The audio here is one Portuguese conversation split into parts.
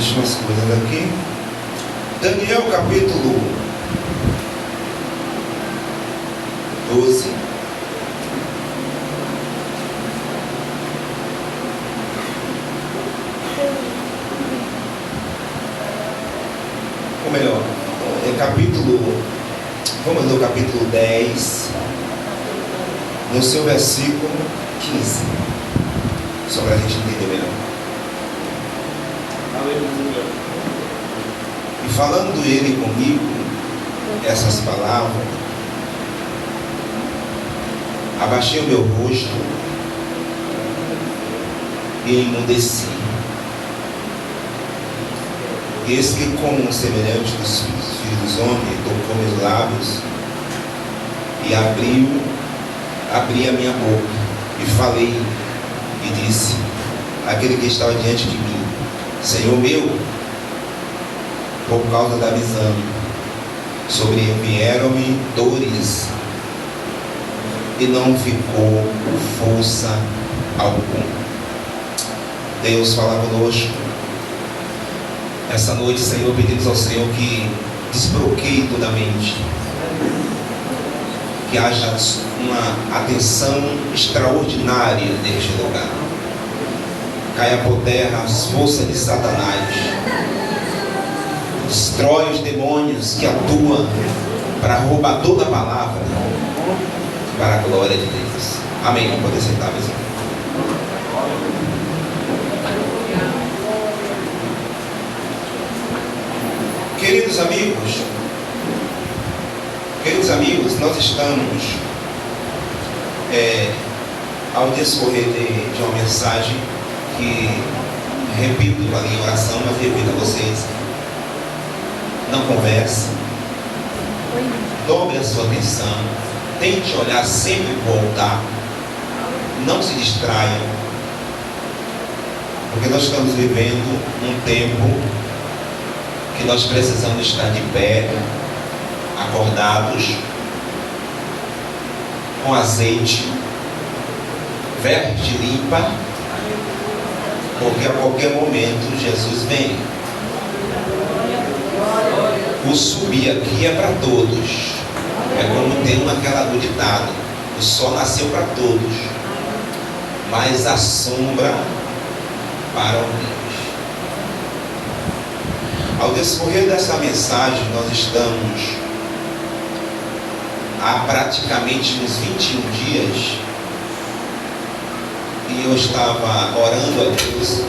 Deixa umas coisas aqui. Daniel capítulo 12. Ou melhor, vamos ler o capítulo 10, no seu versículo 15, só para a gente entender melhor. Aleluia. E falando ele comigo essas palavras, abaixei o meu rosto e emudeci. E eis que, como um semelhante dos filhos dos homens, tocou meus lábios e abri a minha boca e falei e disse àquele que estava diante de mim: Senhor meu, por causa da visão, sobrevieram-me dores e não ficou força alguma. Deus fala conosco. Essa noite, Senhor, pedimos ao Senhor que desbloqueie toda a mente, que haja uma atenção extraordinária neste lugar. Caia por terra as forças de Satanás, destrói os demônios que atuam para roubar toda a palavra, para a glória de Deus. Amém. Vamos poder sentar, meus irmãos. Queridos amigos, nós estamos ao discorrer de uma mensagem que repito ali em oração, mas repito a vocês: não converse, dobre a sua atenção, tente olhar sempre para o altar, não se distraia, porque nós estamos vivendo um tempo que nós precisamos estar de pé, acordados, com azeite, verde limpa, porque a qualquer momento Jesus vem. O subir aqui é para todos. É como tem aquela ditado: o sol nasceu para todos, mas a sombra para alguns. Ao decorrer dessa mensagem, nós estamos há praticamente uns 21 dias, e eu estava orando a Deus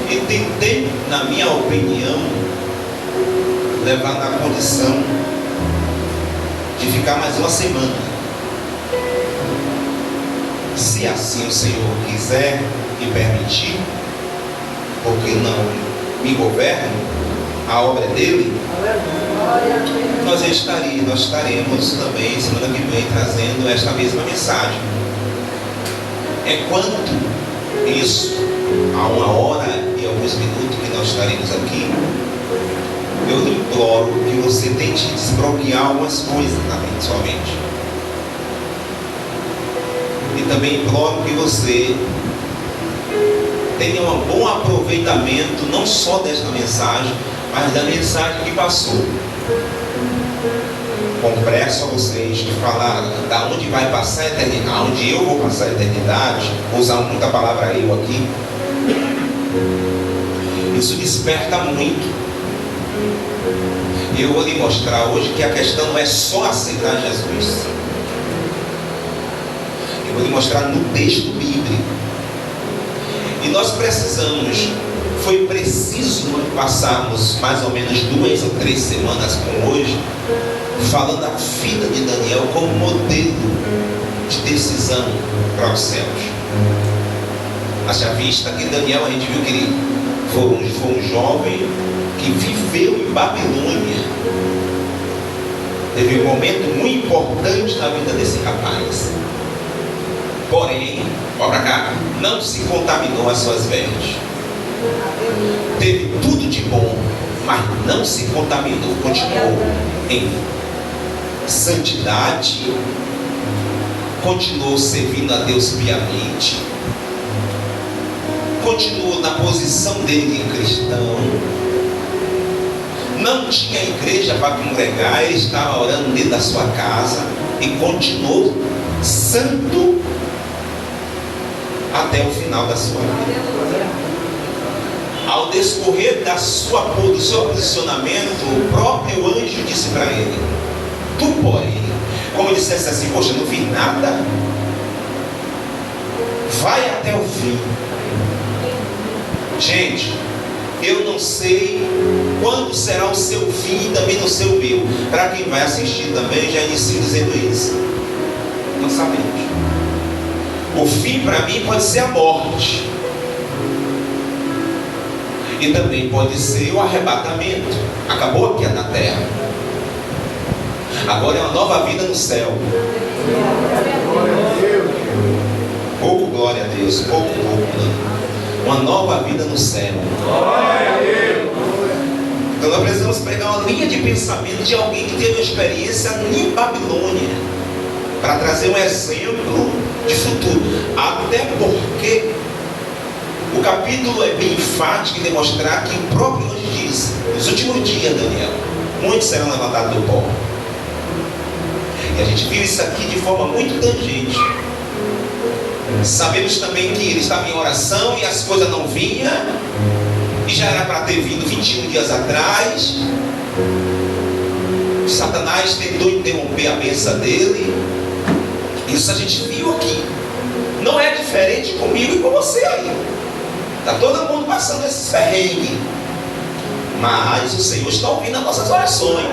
e tentei, na minha opinião, levar na condição de ficar mais uma semana. Se assim o Senhor quiser e permitir, porque não me governo, a obra é dele, nós estaremos também semana que vem trazendo esta mesma mensagem. Enquanto isso, há 1 hora e alguns minutos que nós estaremos aqui, eu lhe imploro que você tente desbloquear algumas coisas na sua mente. E também imploro que você tenha um bom aproveitamento, não só desta mensagem, mas da mensagem que passou. Compresso a vocês de falar da onde vai passar a eternidade, onde eu vou passar a eternidade, vou usar muita palavra eu aqui. Isso desperta muito. Eu vou lhe mostrar hoje que a questão não é só aceitar Jesus. Eu vou lhe mostrar no texto bíblico. E nós precisamos, foi preciso passarmos mais ou menos 2 ou 3 semanas como hoje, falando da vida de Daniel como modelo de decisão para os céus. Haja vista que Daniel, a gente viu que ele foi um jovem que viveu em Babilônia. Teve um momento muito importante na vida desse rapaz. Porém, olha para cá, não se contaminou as suas vestes. Teve tudo de bom, mas não se contaminou. Continuou em santidade, continuou servindo a Deus piamente, continuou na posição dele de cristão, não tinha igreja para congregar, ele estava orando dentro da sua casa e continuou santo até o final da sua vida. Ao descorrer do seu posicionamento, o próprio anjo disse para ele: tu, porém, como ele dissesse assim, poxa, não vi nada, vai até o fim. Gente, eu não sei quando será o seu fim e também não sei o meu. Para quem vai assistir também, já inicio dizendo isso. Não sabemos. O fim para mim pode ser a morte. E também pode ser o arrebatamento. Acabou aqui na terra. Agora é uma nova vida no céu. Pouco glória a Deus, pouco. Uma nova vida no céu. Então nós precisamos pegar uma linha de pensamento de alguém que teve uma experiência em Babilônia, para trazer um exemplo de futuro. Até porque o capítulo é bem enfático em demonstrar que o próprio anjo diz: nos últimos dias, Daniel, muitos serão levantados do pó. E a gente viu isso aqui de forma muito tangente. Sabemos também que ele estava em oração e as coisas não vinham, e já era para ter vindo 21 dias atrás. Satanás tentou interromper a bênção dele. Isso a gente viu aqui. Não é diferente comigo e com você aí. Está todo mundo passando esse perrengue, mas o Senhor está ouvindo as nossas orações.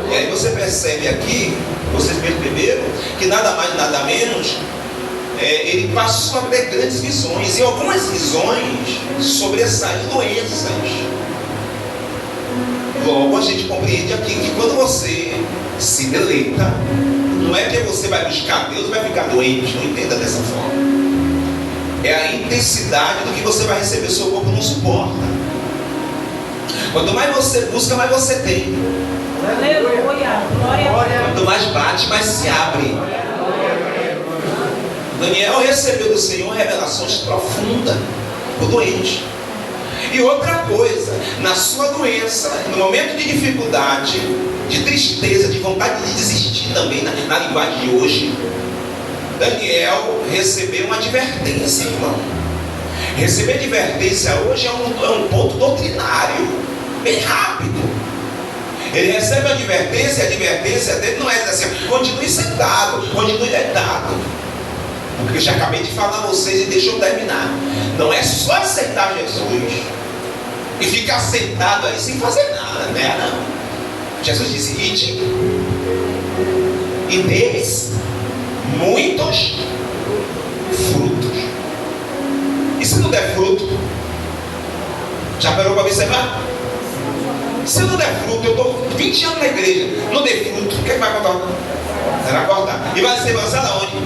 E aí você percebe aqui, vocês perceberam, que nada mais nada menos, ele passou a ter grandes visões, e algumas visões sobressaem doenças. Logo a gente compreende aqui que quando você se deleita, não é que você vai buscar Deus e vai ficar doente, não entenda dessa forma. É a intensidade do que você vai receber, seu corpo não suporta. Quanto mais você busca, mais você tem. Quanto mais bate, mais se abre. Daniel recebeu do Senhor revelações profundas, o doente. E outra coisa, na sua doença, no momento de dificuldade, de tristeza, de vontade de desistir também, na linguagem de hoje, Daniel recebeu uma advertência, irmão. Receber advertência hoje é um ponto doutrinário, bem rápido. Ele recebe a advertência dele não é assim: continue sentado, continue deitado. Porque eu já acabei de falar a vocês e deixa eu terminar. Não é só aceitar Jesus e ficar sentado aí sem fazer nada, né? Não. Jesus disse: ide e deis muitos frutos. E se não der fruto? Já parou para observar? Se eu não der fruto, eu estou 20 anos na igreja, não dei fruto, o que vai acontecer? Será cortar. E vai ser lançado aonde?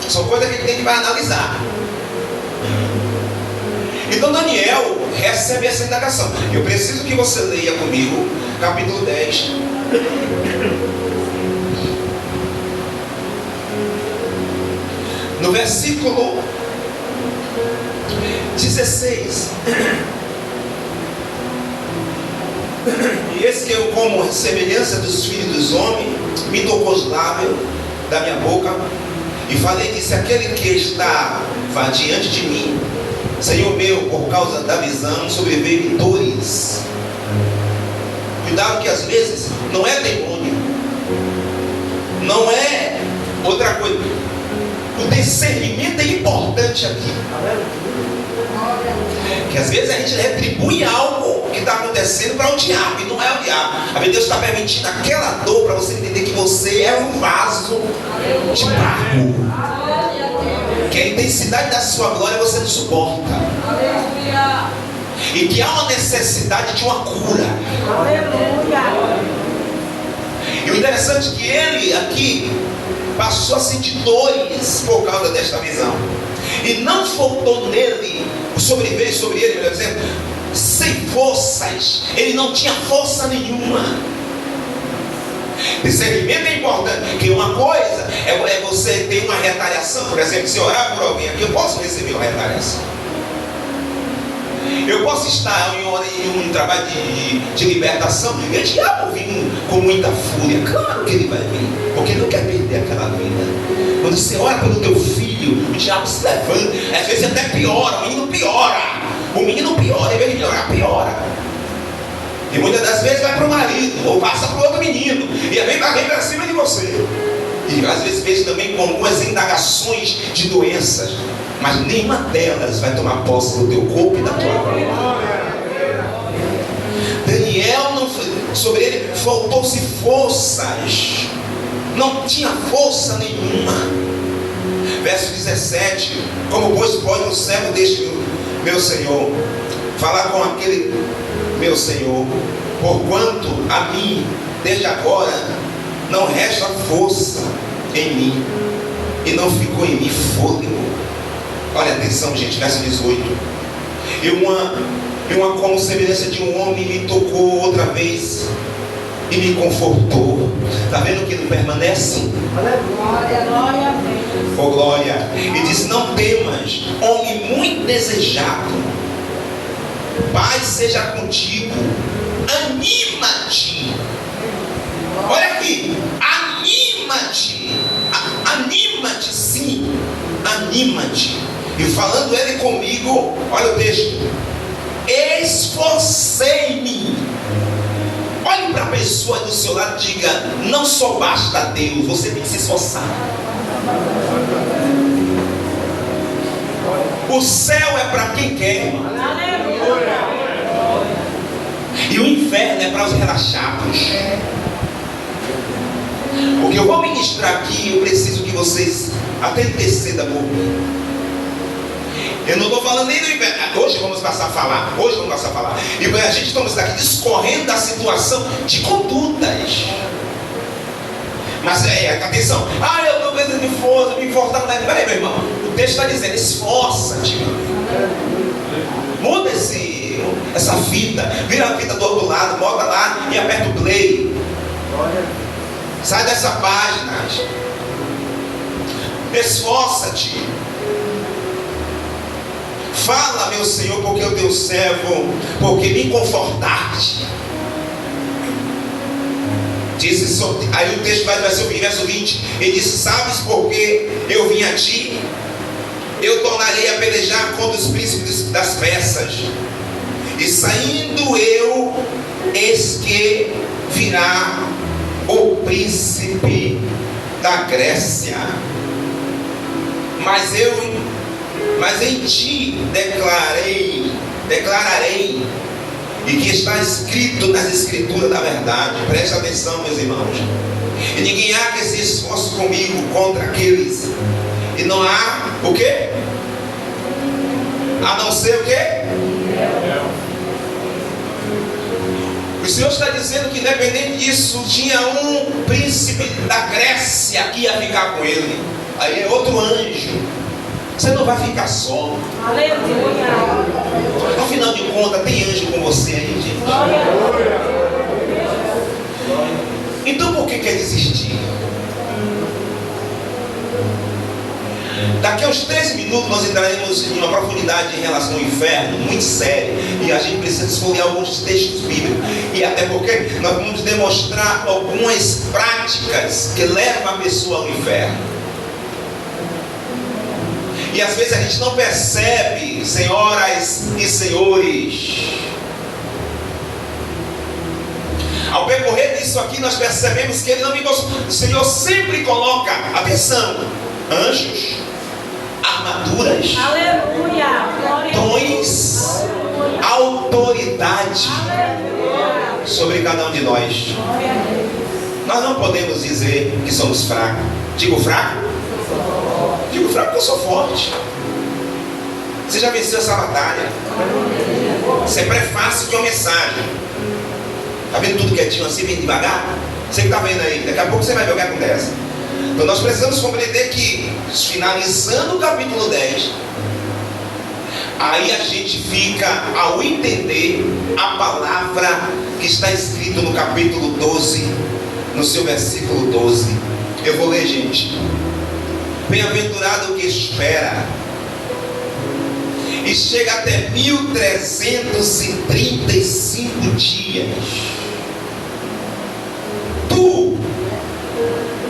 São coisas que a gente tem que analisar. Então Daniel recebe essa indagação. Eu preciso que você leia comigo capítulo 10. No versículo 16. E esse que eu, como semelhança dos filhos dos homens, me tocou os lábios da minha boca, e falei: disse aquele que estava diante de mim: Senhor meu, por causa da visão sobreveio dores. Cuidado que às vezes não é demônio, não é outra coisa. O discernimento é importante aqui. Que às vezes a gente retribui algo que está acontecendo para o diabo, e não é o diabo. A Deus está permitindo aquela dor para você entender que você é um vaso de barro, que a intensidade da sua glória você não suporta, e que há uma necessidade de uma cura. E o interessante é que ele aqui passou a sentir dores por causa desta visão, e não faltou nele, sobreveio sobre ele, melhor dizendo, sem forças. Ele não tinha força nenhuma. Discernimento é importante, porque uma coisa é você ter uma retaliação. Por exemplo, se eu orar por alguém aqui, eu posso receber uma retaliação. Eu posso estar em um trabalho de libertação e o diabo vindo com muita fúria. Claro que ele vai vir, porque ele não quer perder aquela vida. Quando você ora pelo teu filho, o diabo se levanta. Às vezes até piora, o menino piora. O menino piora, em vez de melhorar, piora. E muitas das vezes vai para o marido, ou passa para o outro menino, e vem para cima de você. E às vezes vejo também com algumas indagações de doenças, mas nenhuma delas vai tomar posse do teu corpo e da tua alma. Daniel, sobre ele faltou-se forças, não tinha força nenhuma. Verso 17: como pois pode o servo deste meu senhor falar com aquele meu senhor, porquanto a mim desde agora não resta força em mim, e não ficou em mim fôlego. Olha atenção, gente, verso 18: e uma como semelhança de um homem me tocou outra vez e me confortou. Está vendo que não permanece? Glória, glória a Deus. Oh glória. E diz: não temas, homem muito desejado, paz seja contigo, anima-te. Olha aqui, anima-te, anima-te, sim, anima-te. E falando ele comigo, olha o texto: esforcei-me. Olhe para a pessoa do seu lado e diga: não só basta Deus, você tem que se esforçar. O céu é para quem quer. E o inferno é para os relaxados. O que eu vou ministrar aqui, eu preciso que vocês até intercedam por mim. Eu não estou falando nem do inferno. Hoje vamos passar a falar. E a gente estamos aqui discorrendo da situação de condutas. Mas atenção. Eu estou precisando de força, me fortalecer. Peraí, meu irmão. O texto está dizendo: esforça-te. Muda essa fita. Vira a fita do outro lado, bota lá e aperta o play. Sai dessa página. Esforça-te. Fala, meu Senhor, porque o teu servo, porque me confortaste. Disse, aí o texto vai ser o verso 20. Ele disse: sabes por que eu vim a ti? Eu tornarei a pelejar contra os príncipes das Persas. E saindo eu, eis que virá o príncipe da Grécia. Mas em ti declararei, e que está escrito nas escrituras da verdade. Preste atenção, meus irmãos. E ninguém há que se esforce comigo contra aqueles. E não há o quê? A não ser o quê? O Senhor está dizendo que independente disso, tinha um príncipe da Grécia que ia ficar com ele. Aí é outro anjo. Você não vai ficar só. Aleluia. Afinal de contas, tem anjo com você aí, gente. Então por que quer desistir? Daqui a uns 13 minutos nós entraremos em uma profundidade em relação ao inferno muito séria, e a gente precisa escolher alguns textos bíblicos, e até porque nós vamos demonstrar algumas práticas que levam a pessoa ao inferno. E às vezes a gente não percebe, senhoras e senhores. Ao percorrer disso aqui, nós percebemos que Ele não me gosta. O Senhor sempre coloca, atenção, anjos, armaduras, aleluia, dons, autoridade, aleluia, sobre cada um de nós. Nós não podemos dizer que somos fracos. Digo fraco? Digo fraco porque eu sou forte. Você já venceu essa batalha. Isso é prefácio de uma mensagem. Está vendo tudo quietinho assim, bem devagar? Você que está vendo aí, daqui a pouco você vai ver o que acontece. Então nós precisamos compreender que, finalizando o capítulo 10, aí a gente fica ao entender a palavra que está escrito no capítulo 12, no seu versículo 12. Eu vou ler, gente. Bem-aventurado o que espera e chega até 1335 dias. Tu,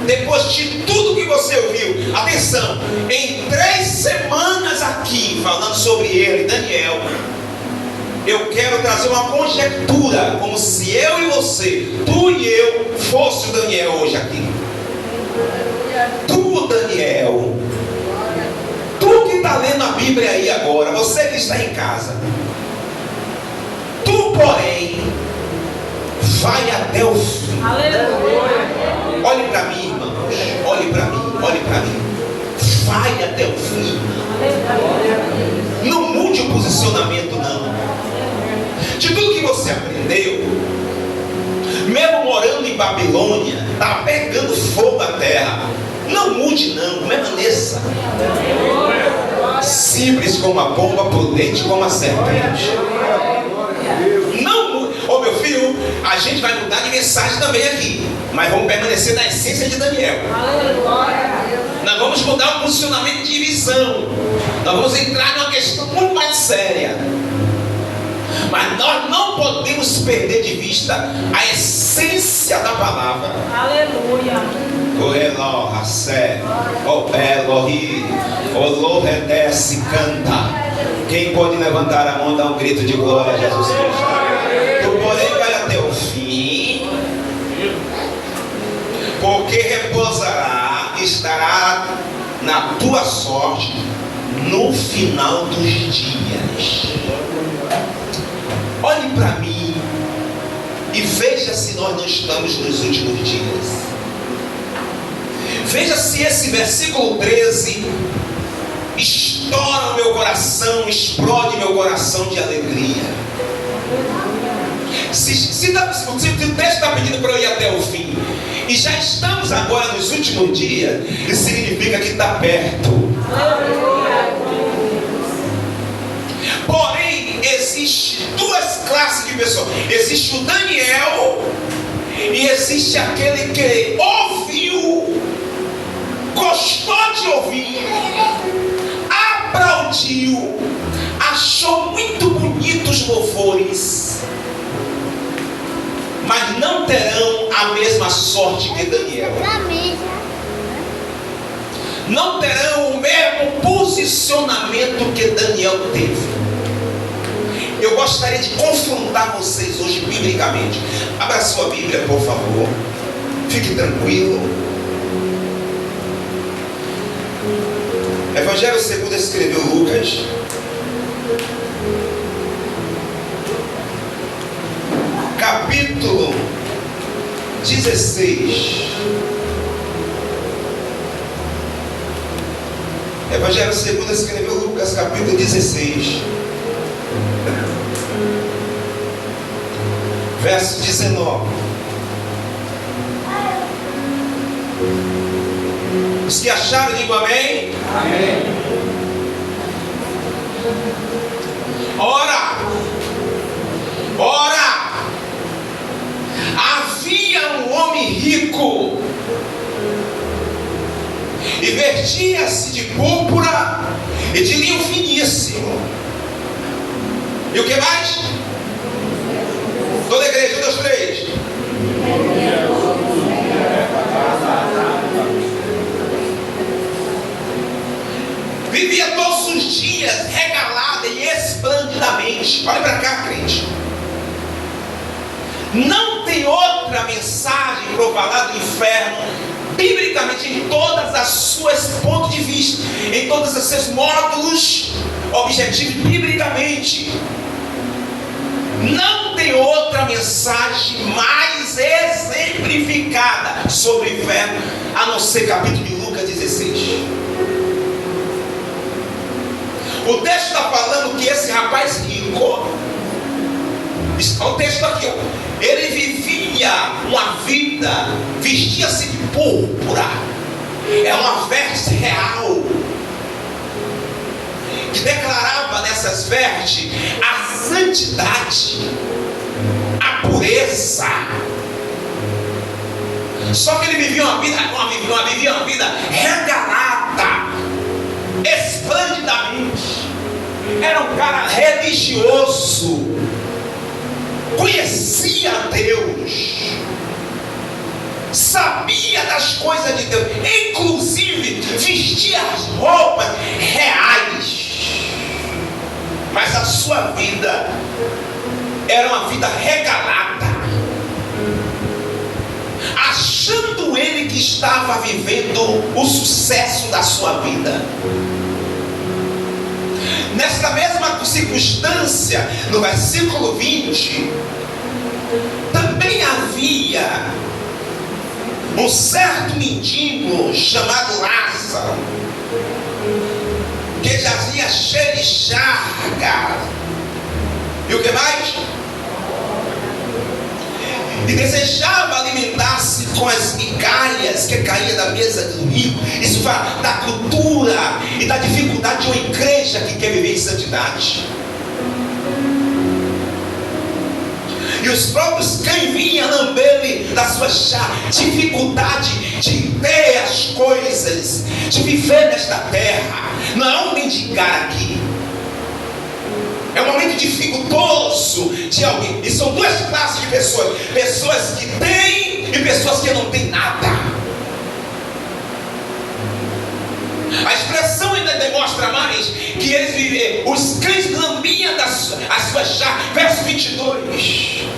depois de tudo que você ouviu, atenção, em 3 semanas aqui, falando sobre ele, Daniel, eu quero trazer uma conjectura, como se eu e você, tu e eu, fosse o Daniel hoje aqui. Tu, Daniel, tu que está lendo a Bíblia aí agora, você que está em casa, tu, porém, vai até o fim. Aleluia. Olhe para mim, irmãos, olhe para mim, olhe para mim. Vai até o fim. Não mude o posicionamento, não. De tudo que você aprendeu, mesmo morando em Babilônia, está pegando fogo a terra. Não mude, não, permaneça. Simples como a pomba, prudente como a serpente. Não mude. Ô meu filho, a gente vai mudar de mensagem também aqui, mas vamos permanecer na essência de Daniel. Nós vamos mudar o posicionamento de visão. Nós vamos entrar numa questão muito mais séria. Mas nós não podemos perder de vista a essência da palavra. Aleluia. O Elohim, o Elohim, o Loredece canta. Quem pode levantar a mão e dar um grito de glória a Jesus Cristo? Tu, porém, vai até o fim, porque repousará, estará na tua sorte no final dos dias. Olhe para mim e veja se nós não estamos nos últimos dias. Veja se esse versículo 13 estoura o meu coração, explode meu coração de alegria. Se o texto está pedindo para eu ir até o fim, e já estamos agora nos últimos dias, isso significa que está perto. Porém, existe 2 classes de pessoas. Existe o Daniel e existe aquele que ouviu, gostou de ouvir, aplaudiu, achou muito bonitos os louvores, mas não terão a mesma sorte que Daniel. Não terão o mesmo posicionamento que Daniel teve. Eu gostaria de confrontar vocês hoje biblicamente. Abra sua Bíblia, por favor. Fique tranquilo. Evangelho segundo escreveu Lucas. Capítulo 16. Evangelho segundo escreveu Lucas, capítulo 16. Verso 19. Os que acharam, digam amém. Amém. Ora, havia um homem rico e vestia-se de púrpura e de linho finíssimo. E o que mais? Toda a igreja, 1, 2, 3. Vivia todos os dias regalada e esplendidamente. Olha para cá, crente. Não tem outra mensagem para o falar do inferno, biblicamente, em todas as suas pontos de vista, em todos os seus módulos objetivos, biblicamente. Não tem outra mensagem mais exemplificada sobre o inferno, a não ser capítulo de Lucas 16. O texto está falando que esse rapaz rico, o texto aqui, ó, ele vivia uma vida, vestia-se de púrpura, é uma veste real, que declarava nessas vestes a santidade, a pureza. Só que ele vivia uma vida regalada, esplendidamente. Era um cara religioso, conhecia Deus, sabia das coisas de Deus, inclusive vestia as roupas reais. Mas a sua vida era uma vida regalada, achando ele que estava vivendo o sucesso da sua vida. Nesta mesma circunstância, no versículo 20, também havia um certo mendigo chamado Lázaro, que jazia cheio de chaga. E o que mais? E desejava alimentar-se com as migalhas que caíam da mesa do rico. Isso fala da cultura e da dificuldade de uma igreja que quer viver em santidade. E os próprios cães vinham lamber-lhe da sua dificuldade de ter as coisas, de viver nesta terra. Não é um mendigar aqui, é um momento dificultoso de alguém. E são duas classes de pessoas: pessoas que têm e pessoas que não têm nada. A expressão ainda demonstra mais que eles vivem. Os cães lambiam as suas chagas. Verso 22.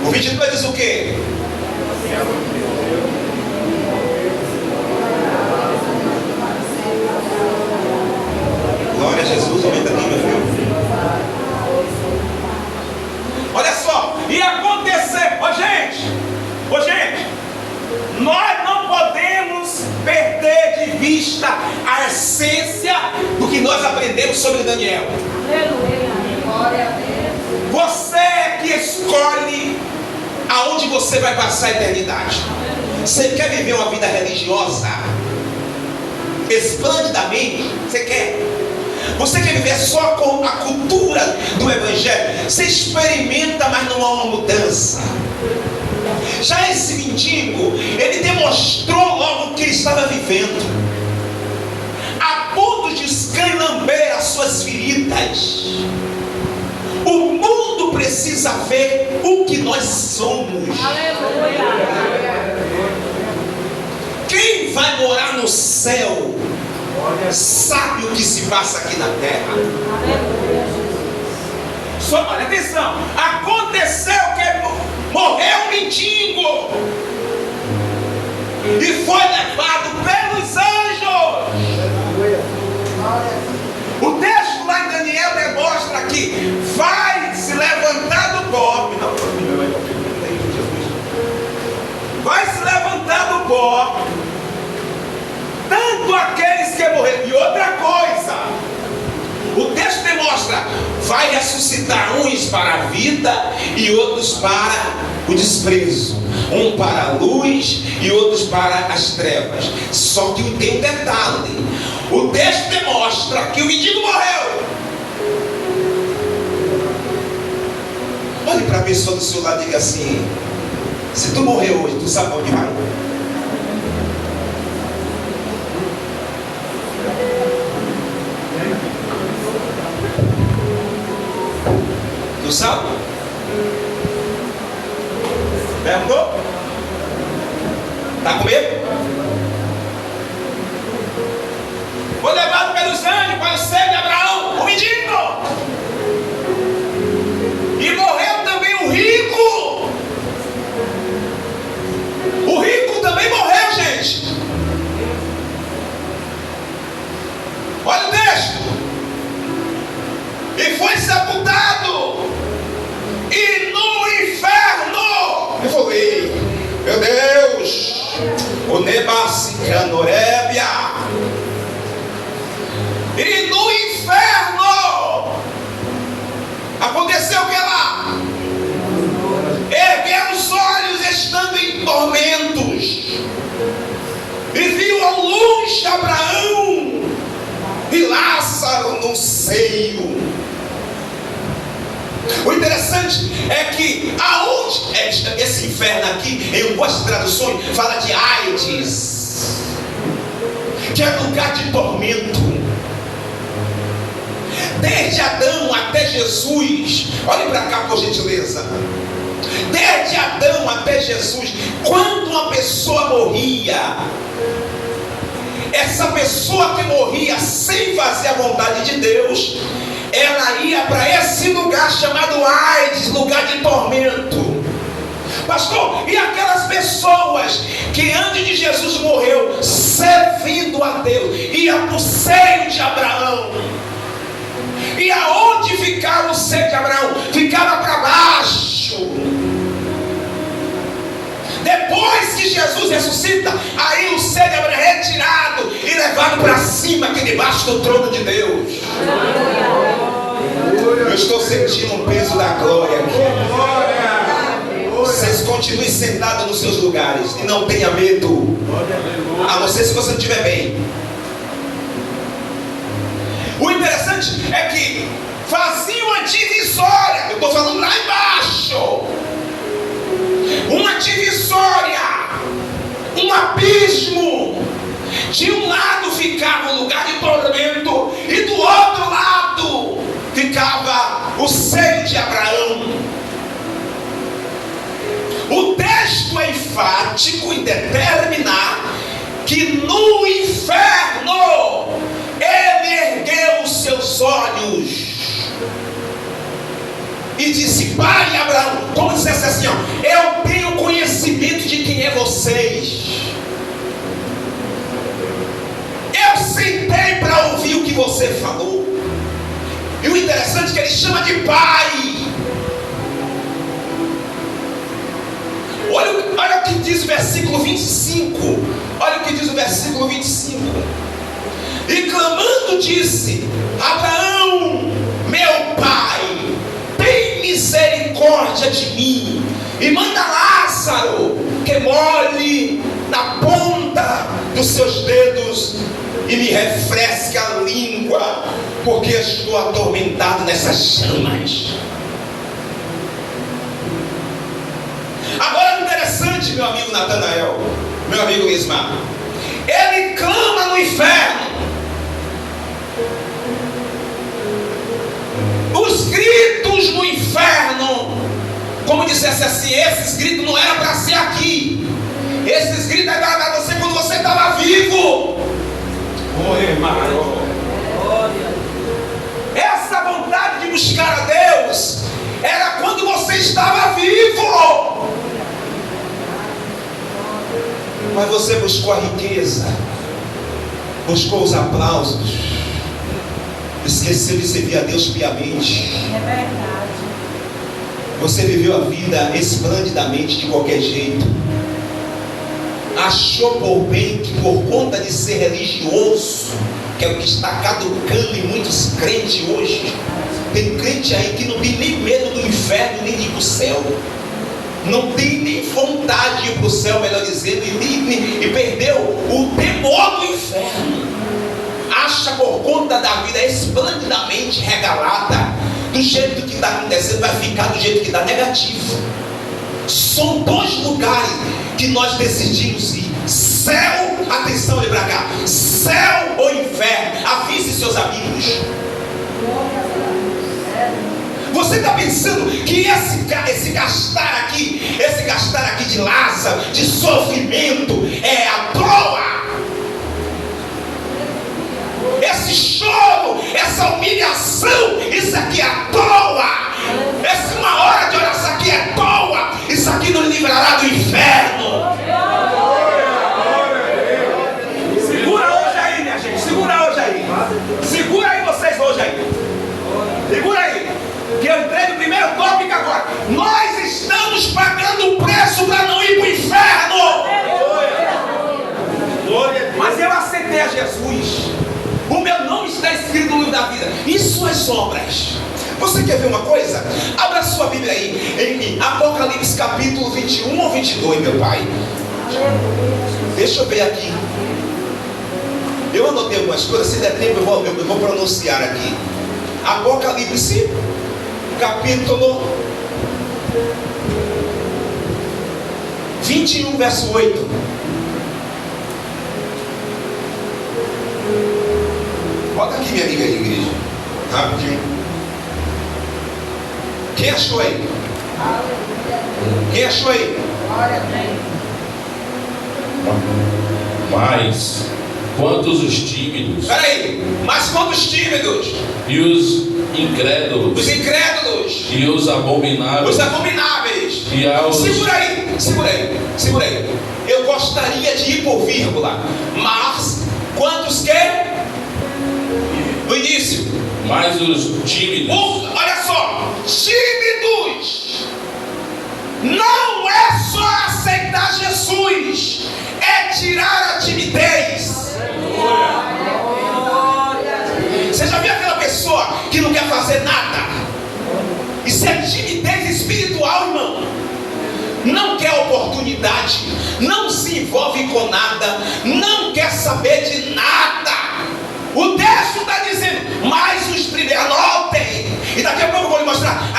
O 22 diz o quê? Glória a Jesus, aumenta aqui, meu filho. Olha só, e acontecer, ô gente, nós não podemos perder de vista a essência do que nós aprendemos sobre Daniel. Glória a Deus. Você é que escolhe aonde você vai passar a eternidade. Você quer viver uma vida religiosa, esplendidamente? Você quer? Você quer viver só com a cultura do Evangelho? Você experimenta, mas não há uma mudança. Já esse mendigo, ele demonstrou logo que ele estava vivendo, a ponto de escanlamber as suas feridas. O mundo precisa ver o que nós somos. Aleluia. Quem vai morar no céu sabe o que se passa aqui na terra. Aleluia, Jesus. Só olha atenção, aconteceu que morreu um mendigo e foi levado pelos anjos. O texto lá em Daniel demonstra que vai se levantar do pó. Vai se levantar do pó tanto aqueles que morreram. E outra coisa, o texto demonstra: vai ressuscitar uns para a vida e outros para o desprezo, um para a luz e outros para as trevas. Só que tem um detalhe: o texto demonstra que o mendigo morreu. Olhe para a pessoa do seu lado e diga assim: se tu morrer hoje, tu sabe onde vai? Tu sabe? Perguntou? Está com medo? Foi levado pelos anjos para o céu de Abraão, o mendigo. E morreu também o rico. O rico também morreu, gente. Olha o texto. E foi sepultado. E no inferno, eu falei: meu Deus, o Nebasicanorebia. E no inferno aconteceu o que lá? inferno aqui, em algumas traduções, fala de Aides, que é lugar de tormento. Desde Adão até Jesus, olhem para cá por gentileza. Desde Adão até Jesus, quando uma pessoa morria, essa pessoa que morria sem fazer a vontade de Deus, ela ia para esse lugar chamado Aides, lugar de tormento. Pastor, e aquelas pessoas que antes de Jesus morreu, servindo a Deus, ia para o seio de Abraão? E aonde ficava o seio de Abraão? Ficava para baixo. Depois que Jesus ressuscita, aí o seio de Abraão é retirado e levado para cima, aqui debaixo do trono de Deus. Eu estou sentindo um peso da glória aqui. Vocês continuem sentados nos seus lugares e não tenha medo, a não ser se você não estiver bem. O interessante é que fazia uma divisória. Eu estou falando lá embaixo. Uma divisória, um abismo. De um lado ficava o lugar de tormento e do outro lado ficava o seio de Abraão. O texto é enfático em determinar que no inferno ele ergueu os seus olhos e disse: Pai Abraão, como dissesse assim, ó, eu tenho conhecimento de quem é vocês. Eu sentei para ouvir o que você falou. E o interessante é que ele chama de pai. Olha o que diz o versículo 25. Olha o que diz o versículo 25. E clamando disse: Abraão, meu pai, tem misericórdia de mim e manda Lázaro que molhe na ponta dos seus dedos e me refresque a língua, porque estou atormentado nessas chamas. Agora, interessante, meu amigo Natanael, meu amigo Ismar, ele clama no inferno. Os gritos no inferno, como dissesse assim, esses gritos não eram para ser aqui. Esses gritos eram para você quando você estava vivo. Essa vontade de buscar a Deus era quando você estava vivo. Mas você buscou a riqueza, buscou os aplausos, esqueceu de servir a Deus piamente. É verdade. Você viveu a vida esplendidamente de qualquer jeito. Achou por bem que por conta de ser religioso, que é o que está caducando em muitos crentes hoje, tem crente aí que não tem nem medo do inferno, nem de ir para o céu. Não tem nem vontade de ir para o céu, melhor dizendo, e perdeu o temor do inferno. Acha por conta da vida esplendidamente regalada, do jeito que está acontecendo, vai ficar do jeito que está negativo. São dois lugares que nós decidimos ir: céu, atenção ali para cá, céu ou inferno. Avise seus amigos. Você está pensando que esse gastar aqui de Lázaro, de sofrimento, é à toa? Esse choro, essa humilhação, isso aqui é à toa. Essa uma hora de oração, isso aqui é à toa. Isso aqui nos livrará do inferno. Segura hoje aí, minha gente, segura hoje aí. Segura aí vocês hoje aí. Segura aí, que eu entrei no primeiro tópico agora. Nós estamos pagando um preço para não ir para o inferno. Mas eu aceitei a Jesus. O meu nome está escrito no livro da vida. E suas obras? Você quer ver uma coisa? Abra sua Bíblia aí, em Apocalipse capítulo 21 ou 22, meu pai. Deixa eu ver aqui. Eu anotei algumas coisas, se der tempo eu vou pronunciar aqui. Apocalipse capítulo 21, verso 8. Bota aqui, minha amiga aí, igreja. Rapidinho. Quem achou aí? Quem achou aí? Mas quantos os tímidos Peraí, mas quantos tímidos? e os incrédulos Os incrédulos, e os abomináveis os abomináveis. e aos Segura aí. Eu gostaria de ir por vírgula. Mas quantos que? No início. mas os tímidos Olha só, tímidos. Não é só aceitar Jesus, é tirar a timidez. Você já viu aquela pessoa que não quer fazer nada? Isso é timidez espiritual, irmão. Não quer oportunidade, não se envolve com nada, não quer saber de nada. O texto está dizendo, mas os primeiros, anotem, e daqui a pouco eu vou lhe mostrar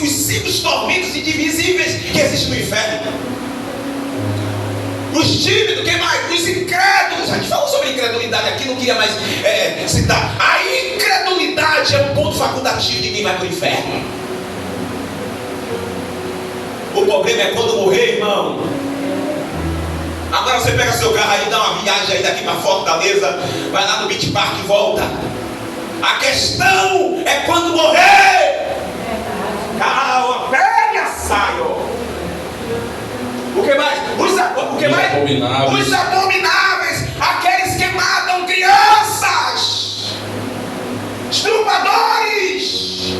os 5 tormentos indivisíveis que existem no inferno. Os tímidos, quem mais? Os incrédulos. A gente falou sobre incredulidade aqui, não queria mais citar. A incredulidade é um ponto facultativo de quem vai para o inferno. O problema é quando morrer, irmão. Agora você pega seu carro aí, dá uma viagem aí daqui para Fortaleza, vai lá no Beach Park e volta. A questão é quando morrer. Calma, pega, saio. O que mais? O que mais? abomináveis. Os abomináveis, aqueles que matam crianças, estrupadores.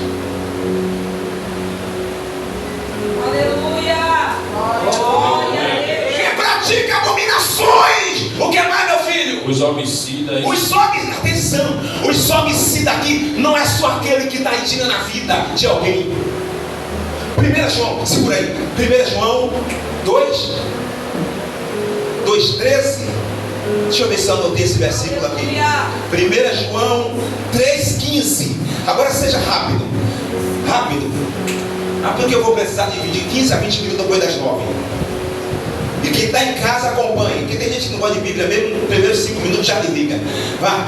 Aleluia! Glória a Deus! Que pratica abominações. O que mais, meu filho? os homicidas Os homicidas, atenção, os homicidas aqui não é só aquele que está tirando a vida de alguém. 1 João, segura aí. 1 João 2:13. Deixa eu ver se eu anotei esse versículo aqui. 1 João 3:15. Agora seja rápido. Rápido, que eu vou precisar dividir 15 a 20 minutos depois das 9. E quem está em casa acompanhe. Porque tem gente que não gosta de Bíblia mesmo, nos primeiros 5 minutos já liga. Vá.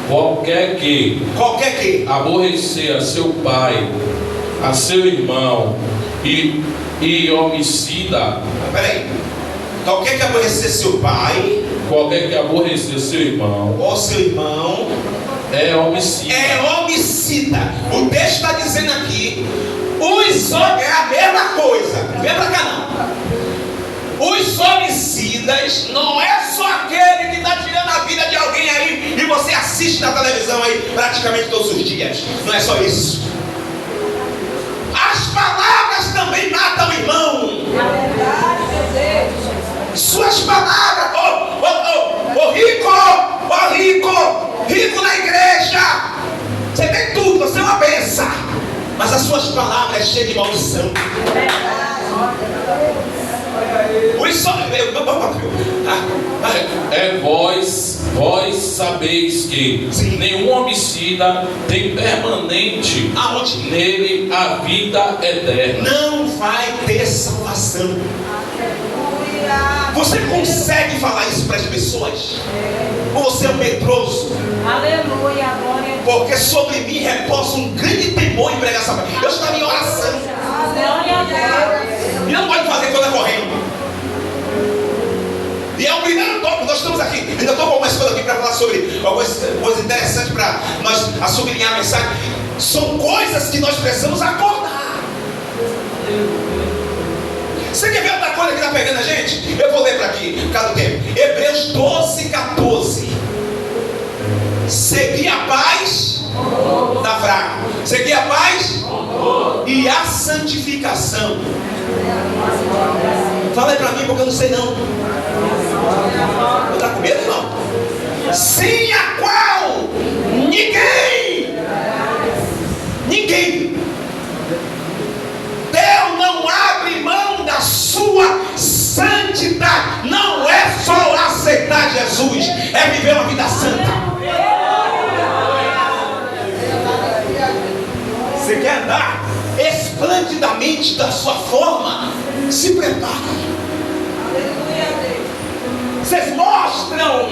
qualquer que aborrecer a seu pai, a seu irmão e homicida, Peraí. Qualquer que aborrecer seu pai qualquer que aborrecer seu irmão ou seu irmão é homicida. é homicida. O texto está dizendo aqui, os homens, é a mesma coisa. Vem pra cá não. Os homicidas não é só aquele que está tirando a vida de alguém aí e você assiste na televisão aí praticamente todos os dias. Não é só isso. As palavras também matam o irmão. A verdade, meu Deus. Suas palavras, rico na igreja, você tem tudo, você é uma benção, mas as suas palavras é cheia de maldição. Vós sabeis que Sim. nenhum homicida tem permanente Aonde? nele a vida eterna. Não vai ter salvação. Você consegue falar isso para as pessoas? Ou você é um medroso? Aleluia, glória a Deus. Porque sobre mim repousa um grande temor em pregar essa palavra. Eu estava em oração Glória a Deus. e não pode fazer toda correndo. E é o primeiro tópico, nós estamos aqui. Ainda estou com algumas coisas aqui para falar sobre algumas coisas interessantes para nós sublinhar a mensagem. São coisas que nós precisamos acordar. Você quer ver outra coisa que está pegando a gente? Eu vou ler para aqui, por causa do tempo. Hebreus 12:14. Seguir a paz da fraca. Seguir a paz e a santificação. Fala aí para mim, porque eu não sei não. Está com medo não? Sem a qual ninguém Deus não abre mão da sua santidade. Não é só aceitar Jesus, é viver uma vida santa. Você quer andar esplendidamente da sua forma? Se prepare. Vocês mostram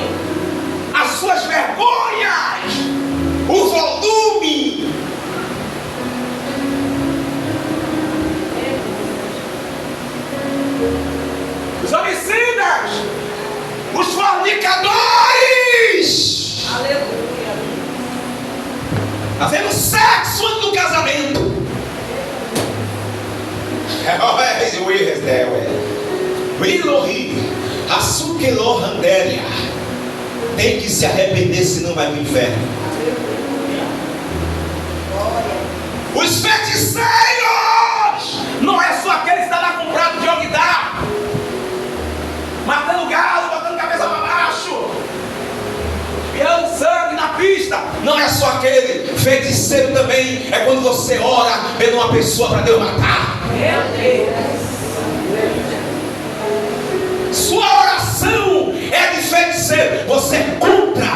as suas vergonhas, o volume. Os homicidas, os fornicadores, Aleluia. fazendo sexo antes do casamento. Tem que se arrepender, senão vai para o inferno. Os feiticeiros, não é só aquele que está lá com um prato de alguidar, matando galo, botando cabeça para baixo, espiando sangue na pista. Não é só aquele. Feiticeiro também é quando você ora vendo uma pessoa para Deus matar. Meu Deus. Sua oração é de feiticeiro. Você é contra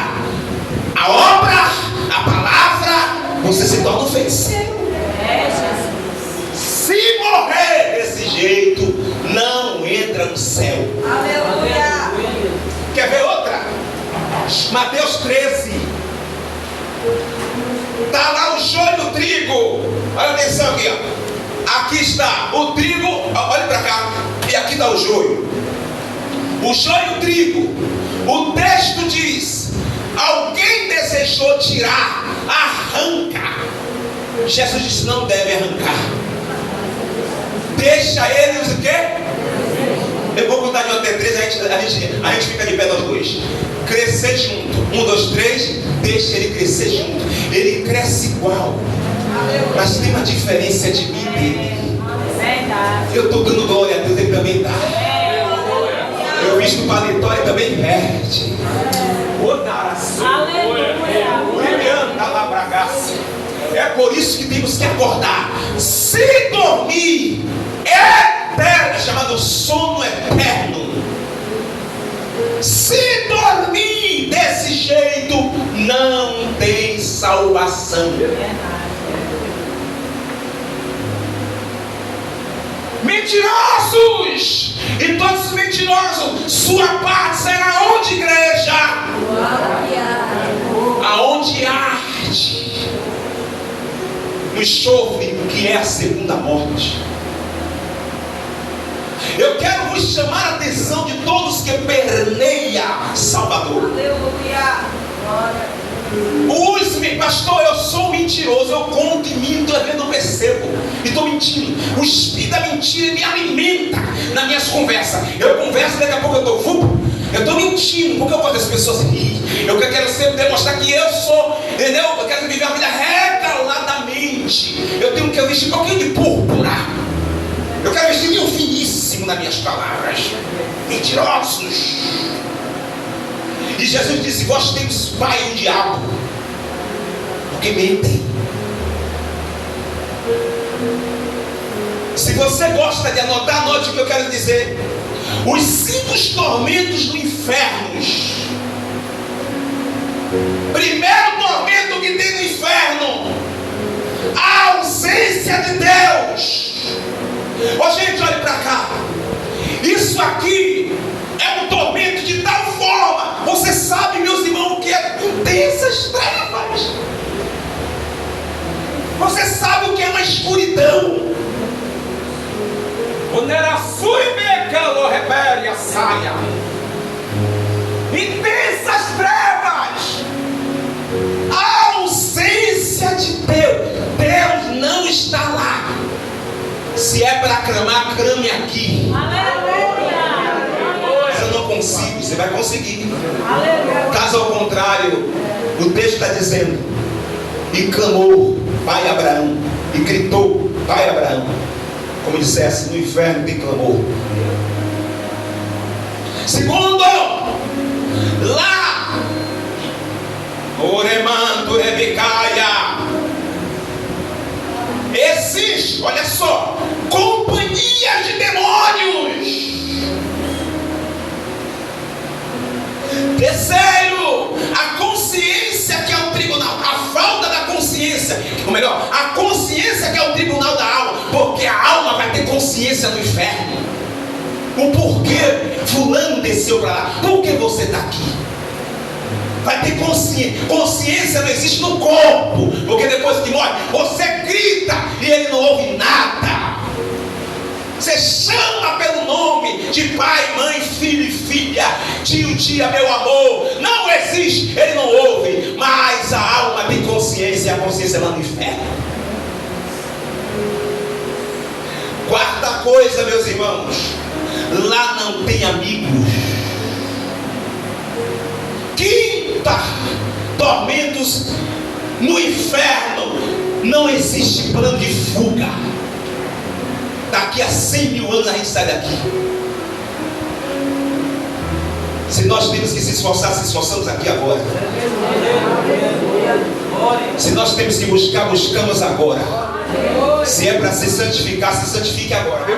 a obra, a palavra, você se torna um feiticeiro. É, Jesus. Se morrer desse jeito, não entra no céu. Aleluia. Quer ver outra? Mateus 13. Está lá o joio do trigo. Olha atenção aqui, ó. Aqui está o trigo. Olha para cá. E aqui está o joio. O joio e o trigo. O texto diz: alguém desejou tirar, arranca. Jesus disse: não deve arrancar. Deixa eles o quê? Eu vou contar de 1 até 3, a gente fica de pé nós dois. Crescer junto. 1, 2, 3. Deixa ele crescer junto. Ele cresce igual. Mas tem uma diferença de mim e dele. Verdade. Eu estou dando glória a Deus, ele também dá. Eu visto o paletó e também verte. É por isso que temos que acordar. Se dormir, eterno, chamado sono eterno. Se dormir desse jeito, não tem salvação. Mentirosos! E todos os mentirosos, sua parte será onde, igreja? Aonde arde o enxofre, que é a segunda morte. Eu quero vos chamar a atenção de todos que perneia Salvador. Aleluia. Use-me, pastor, eu sou mentiroso, eu conto e minto, às vezes não percebo e estou mentindo. O espírito da mentira me alimenta nas minhas conversas. Eu converso, daqui a pouco eu estou mentindo, porque eu gosto das pessoas rir. Eu quero sempre demonstrar que eu sou, entendeu? Eu quero viver uma vida regaladamente. Eu tenho que vestir um pouquinho de púrpura. Eu quero vestir vinho finíssimo nas minhas palavras. Mentirosos. E Jesus disse: vós tendes pai o diabo, porque mentem. Se você gosta de anotar, anote o que eu quero dizer. Os 5 tormentos do inferno. Primeiro tormento que tem no inferno: a ausência de Deus. Ô gente, olhe para cá. Isso aqui é um tormento de tal forma. Você sabe, meus irmãos, que é intensas trevas. Você sabe o que é uma escuridão. Intensas trevas. A ausência de Deus. Deus não está lá. Se é para clamar, clame aqui. Mas eu não consigo. Você vai conseguir. Caso ao contrário, o texto está dizendo: e clamou pai Abraão, e gritou pai Abraão. Como dissesse, no inferno tem clamor. Segundo, lá, Oremando Rebecaia, existe, olha só, companhias de demônios. Terceiro, a consciência, que é o tribunal, a falta da consciência, ou melhor, a consciência, que é o tribunal da alma, porque a alma vai ter consciência no inferno. o porquê fulano desceu para lá, por que você está aqui. Vai ter consciência. Consciência não existe no corpo, porque depois que morre, você grita e ele não ouve nada. Você chama pelo nome de pai, mãe, filho e filha, tio, tia, meu amor. Não existe, ele não ouve. Mas a alma tem consciência, e a consciência é lá no inferno. Quarta coisa, meus irmãos, lá não tem amigos. Quinta, tormentos no inferno. Não existe plano de fuga. Daqui a 100 mil anos a gente sai daqui. Se nós temos que se esforçar, se esforçamos aqui agora. Se nós temos que buscar, buscamos agora. Se é para se santificar, se santifique agora, viu?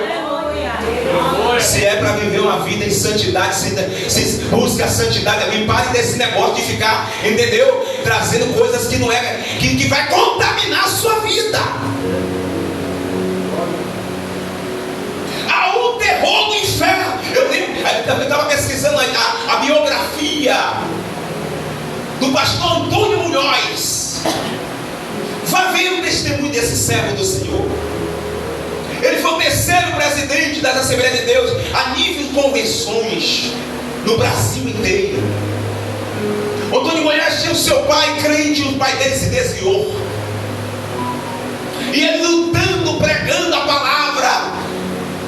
Se é para viver uma vida em santidade, se busca a santidade ali, pare desse negócio de ficar, entendeu? Trazendo coisas que não é, que vai contaminar a sua vida. Há um terror do inferno. Eu estava pesquisando a biografia do pastor Antônio Munhoz. Vá ver o testemunho desse servo do Senhor. Ele foi o terceiro presidente das Assembleias de Deus a nível de convenções no Brasil inteiro. Antônio Munhoz tinha o seu pai crente, o pai dele se desviou. E ele lutando, pregando a palavra.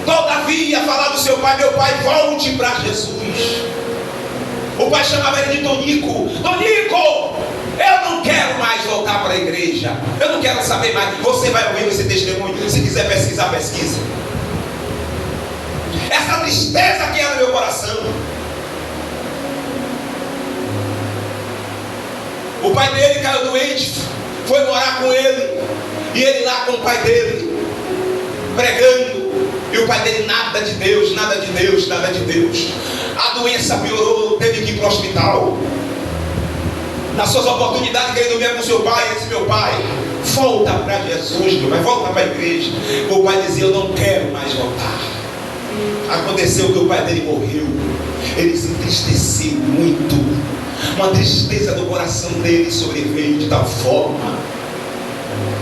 Todavia falava o seu pai: meu pai, volte para Jesus. O pai chamava ele de Tonico. Tonico, eu não quero mais voltar para a igreja. Eu não quero saber mais. Você vai ouvir esse testemunho. Se quiser pesquisar, pesquisa. Essa tristeza que era no meu coração. O pai dele caiu doente, foi morar com ele. E ele lá com o pai dele, pregando. E o pai dele: nada de Deus, nada de Deus, nada de Deus. A doença piorou, teve que ir para o hospital. Nas suas oportunidades, querendo ver com seu pai, ele disse: meu pai, volta para Jesus, meu pai, volta para a igreja. O pai dizia: eu não quero mais voltar. Aconteceu que o pai dele morreu. Ele se entristeceu muito. Uma tristeza do coração dele sobreveio de tal forma.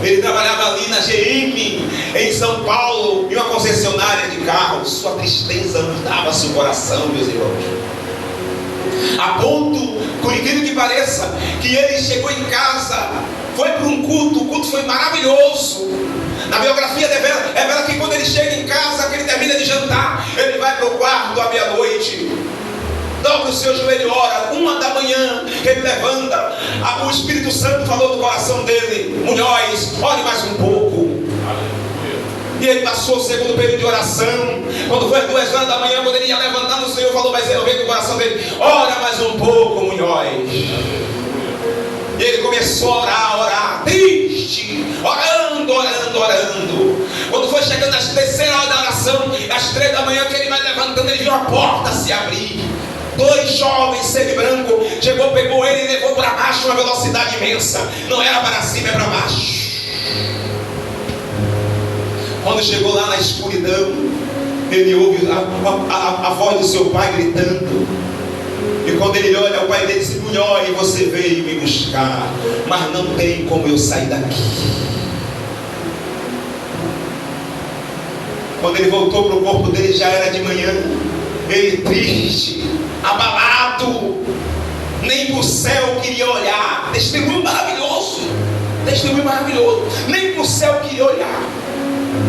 Ele trabalhava ali na GM, em São Paulo, em uma concessionária de carros. Sua tristeza mudava seu coração, meus irmãos. A ponto, por incrível que pareça, que ele chegou em casa, foi para um culto, o culto foi maravilhoso. Na biografia revela que quando ele chega em casa, que ele termina de jantar, ele vai para o quarto à meia-noite, dobra o seu joelho e ora. 1 da manhã que ele levanta, o Espírito Santo falou no coração dele: Munhoz, ore mais um pouco. E ele passou o segundo período de oração. Quando foi 2 horas da manhã, quando ele ia levantando, o Senhor falou: mas ele veio no coração dele: ora mais um pouco, Munhoz. E ele começou a orar, triste, orando. Quando foi chegando às 3 horas da oração, às 3 da manhã que ele vai levantando, ele viu a porta se abrir. 2 jovens semi-branco chegou, pegou ele e levou para baixo uma velocidade imensa. Não era para cima, era para baixo. Quando chegou lá na escuridão, ele ouve a voz do seu pai gritando. E quando ele olha, o pai dele disse: Munhoz, você veio me buscar, mas não tem como eu sair daqui. Quando ele voltou para o corpo dele, já era de manhã. Ele triste, abalado, nem para o céu queria olhar. Testemunho maravilhoso, nem para o céu queria olhar.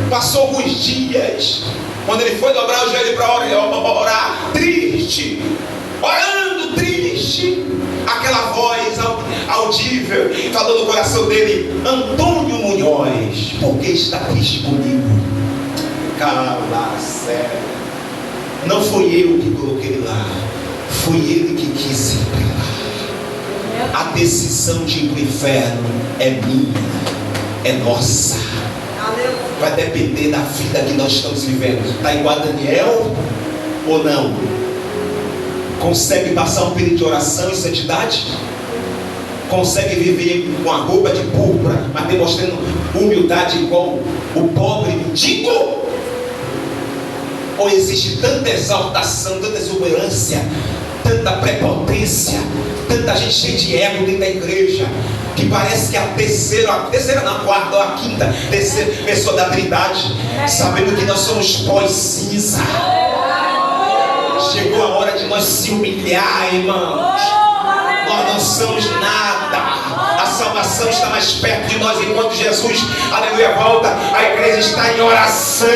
Passou alguns dias, quando ele foi dobrar o joelho para orar, triste, orando, triste, aquela voz audível falou no coração dele: Antônio Munhoz, por que está triste comigo? Cala, sério. Não foi eu que coloquei ele lá, foi ele que quis ir para lá. A decisão de ir para o inferno é minha, é nossa. Vai depender da vida que nós estamos vivendo. Está igual a Daniel ou não? Consegue passar um período de oração e santidade? Consegue viver com a roupa de púrpura, mas demonstrando humildade igual o pobre mendigo? Ou existe tanta exaltação, tanta exuberância, tanta prepotência, tanta gente cheia de ego dentro da igreja, que parece que a quarta ou a quinta pessoa da Trindade, sabendo que nós somos pó e cinza. Chegou a hora de nós se humilhar, irmãos. Nós não somos nada. A salvação está mais perto de nós. Enquanto Jesus, aleluia, volta, a igreja está em oração,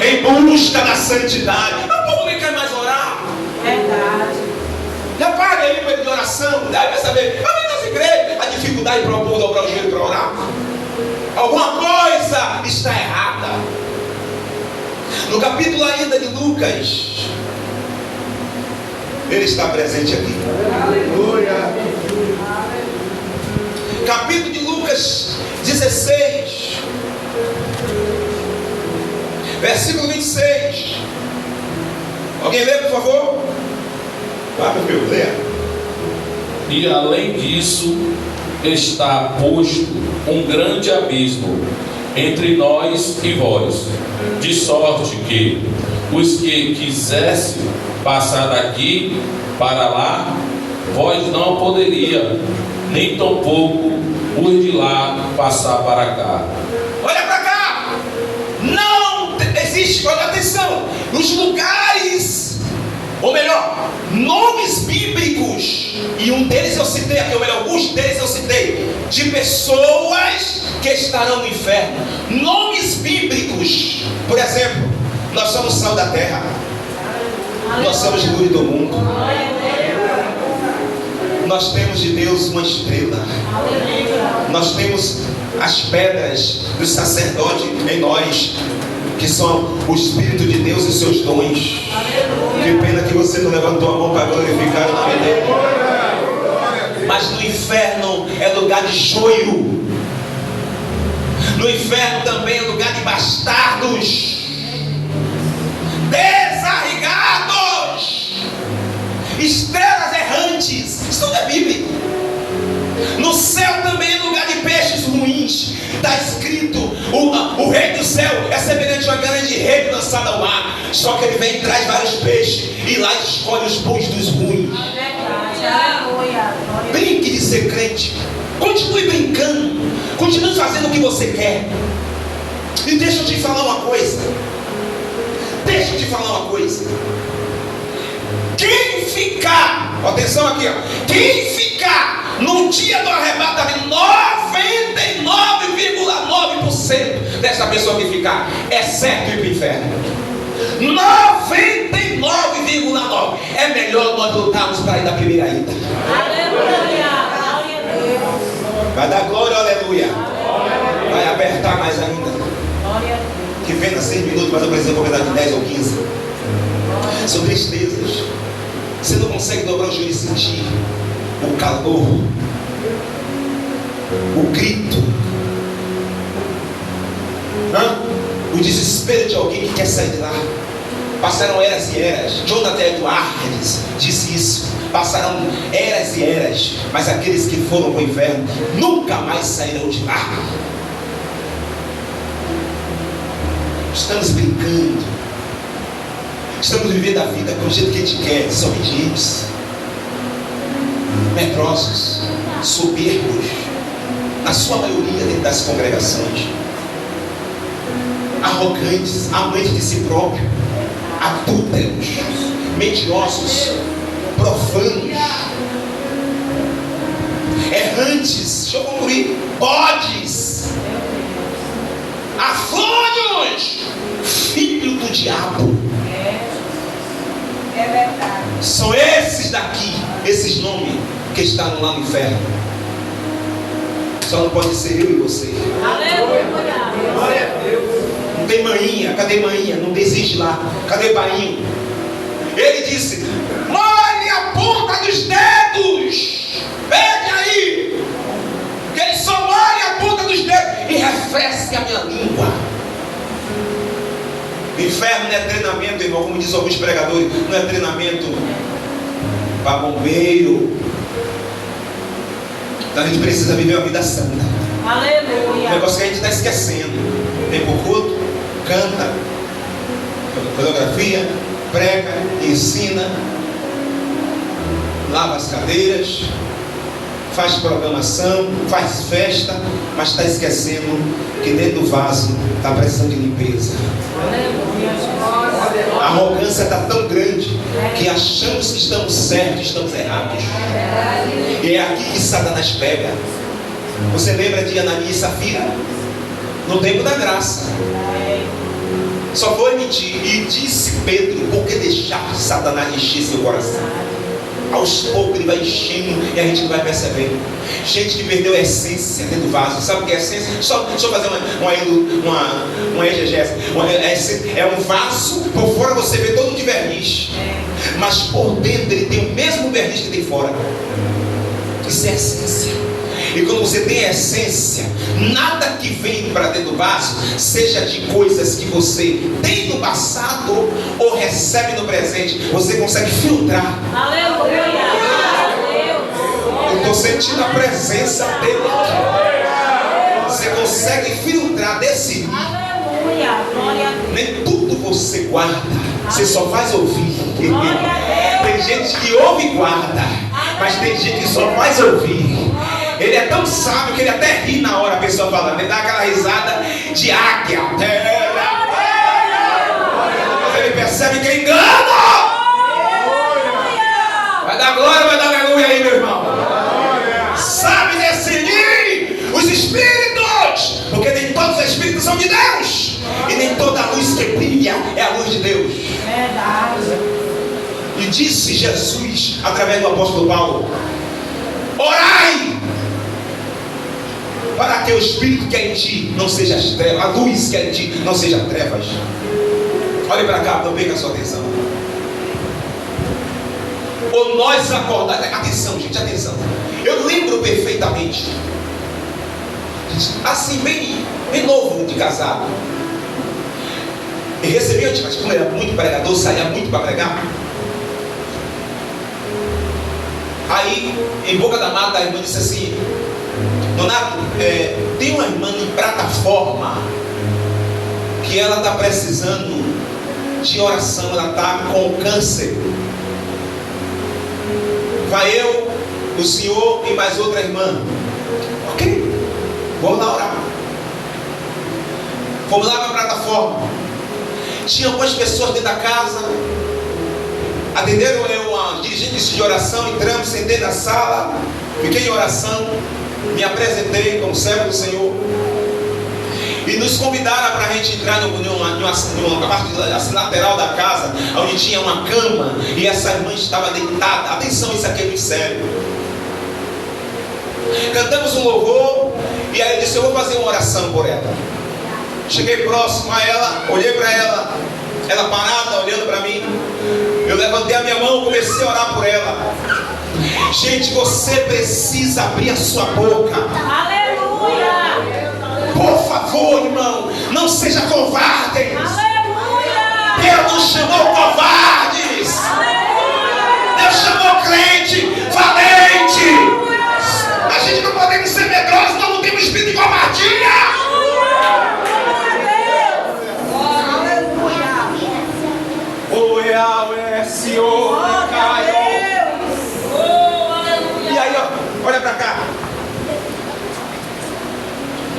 em busca da santidade. O povo nem quer mais orar. Verdade. Já paga aí para ele de oração. Daí vai saber, mas nas igrejas, a dificuldade para o povo dobrar o joelho para orar. Alguma coisa está errada. No capítulo ainda de Lucas, ele está presente aqui. Aleluia. Capítulo de Lucas 16, versículo 26. Alguém lê, por favor? Vai, meu filho, lê. E além disso, está posto um grande abismo entre nós e vós, de sorte que os que quisessem passar daqui para lá, vós não poderia, nem tampouco os de lá passar para cá. Olha para cá! Não existe, olha atenção, os lugares, ou melhor, nomes bíblicos, e um deles eu citei aqui, ou melhor, alguns deles eu citei, de pessoas que estarão no inferno. Nomes bíblicos, por exemplo, nós somos sal da terra, nós somos luz do mundo, nós temos de Deus uma estrela, nós temos as pedras do sacerdote em nós, que são o Espírito de Deus e seus dons. Que pena que você não levantou a mão para glorificar o nome dele. Mas no inferno é lugar de joio. No inferno também é lugar de bastardos, desarrigados, estrelas errantes. Isso tudo é bíblico. No céu também é lugar de peixes ruins. Está escrito, o rei do céu é semelhante a uma grande rede lançada ao mar. Só que ele vem e traz vários peixes, e lá escolhe os bons dos ruins. Brinque de ser crente. Continue brincando. Continue fazendo o que você quer. E deixa eu te falar uma coisa. Quem ficar, atenção aqui, ó, quem ficar no dia do arrebatamento, 99,9% dessa pessoa que ficar é certo ir para o inferno. 99,9%. É melhor nós lutarmos para ir da primeira ida. Aleluia. Vai dar glória, aleluia. Vai apertar mais ainda. Que pena 6 minutos, mas eu preciso completar de 10 ou 15. São tristezas. Você não consegue dobrar o joelho e sentir o calor, o grito, o desespero de alguém que quer sair de lá. Passaram eras e eras. Jonathan Edwards disse isso. Passaram eras e eras, mas aqueles que foram para o inferno nunca mais sairão de lá. Estamos brincando. Estamos vivendo a vida com o jeito que a gente quer, desobedientes, medrosos, soberbos, na sua maioria dentro das congregações, arrogantes, amantes de si próprio, adúlteros, mentirosos, profanos, errantes, deixa eu concluir, bodes, afônios, filho do diabo. É verdade. São esses daqui, esses nomes que estão lá no inferno. Só não pode ser eu e você. Aleluia. Glória a Deus. Não tem manhinha, cadê manhinha? Não desiste lá, cadê painho? Ele disse: molhe a ponta dos dedos. Pede aí, que ele só molhe a ponta dos dedos e refresque a minha língua. Inferno não é treinamento, irmão, como diz alguns pregadores, não é treinamento para bombeiro. Então a gente precisa viver uma vida santa. Aleluia. Um negócio que a gente está esquecendo. Vem pro culto, canta, fotografia, prega, ensina, lava as cadeiras, faz programação, faz festa, mas está esquecendo que dentro do vaso está precisando de limpeza. A arrogância está tão grande que achamos que estamos certos e estamos errados. E é aqui que Satanás pega. Você lembra de Ananias e Safira? No tempo da graça. Só foi mentir. E disse Pedro: por que deixar Satanás encher seu coração? Aos poucos ele vai enchendo e a gente não vai percebendo. Gente que perdeu a essência dentro do vaso. Sabe o que é essência? Só fazer uma exegese. É um vaso, por fora você vê todo de verniz, mas por dentro ele tem o mesmo verniz que tem fora. Isso é essência. E quando você tem a essência, nada que vem para dentro do vaso, seja de coisas que você tem no passado ou recebe no presente, você consegue filtrar. Aleluia. Eu estou sentindo a presença dele aqui. Você consegue filtrar, decidir. Aleluia. Glória a Deus. Nem tudo você guarda, você só faz ouvir. Tem gente que ouve e guarda, mas tem gente que só faz ouvir. Ele é tão sábio que ele até ri na hora a pessoa falando. Ele dá aquela risada de águia. Ele percebe que é engano. Vai dar glória, vai dar aleluia aí, meu irmão. Sabe discernir os espíritos, porque nem todos os espíritos são de Deus, e nem toda a luz que brilha é a luz de Deus. Verdade. E disse Jesus através do apóstolo Paulo: orai para que o Espírito que é em ti não seja as trevas, a luz que é em ti não seja trevas. Olhe para cá, não perca a sua atenção. Ou nós acordar, atenção gente, atenção. Eu lembro perfeitamente, assim bem novo de casado, e recebi antes, mas como era muito pregador, saía muito para pregar. Aí, em Boca da Mata, a irmã disse assim: Donato, tem uma irmã em plataforma que ela está precisando de oração, ela está com câncer. Vai eu, o senhor e mais outra irmã. Ok, vamos lá orar. Fomos lá para a plataforma. Tinha algumas pessoas dentro da casa. Atenderam eu, a dirigente de oração. Entramos, sentei na sala, fiquei em oração, me apresentei como servo do Senhor. E nos convidaram para a gente entrar numa parte assim, lateral da casa, onde tinha uma cama, e essa irmã estava deitada. Atenção, isso aqui é muito sério. Cantamos um louvor, e aí eu disse: eu vou fazer uma oração por ela. Cheguei próximo a ela, olhei para ela, ela parada, olhando para mim. Eu levantei a minha mão, comecei a orar por ela. Gente, você precisa abrir a sua boca. Aleluia. Por favor, irmão, não seja covarde. Aleluia. Deus não chamou covardes. Aleluia. Deus chamou crente, valente. A gente não podemos ser medrosos, nós não temos espírito de covardia. E aí, ó, olha pra cá.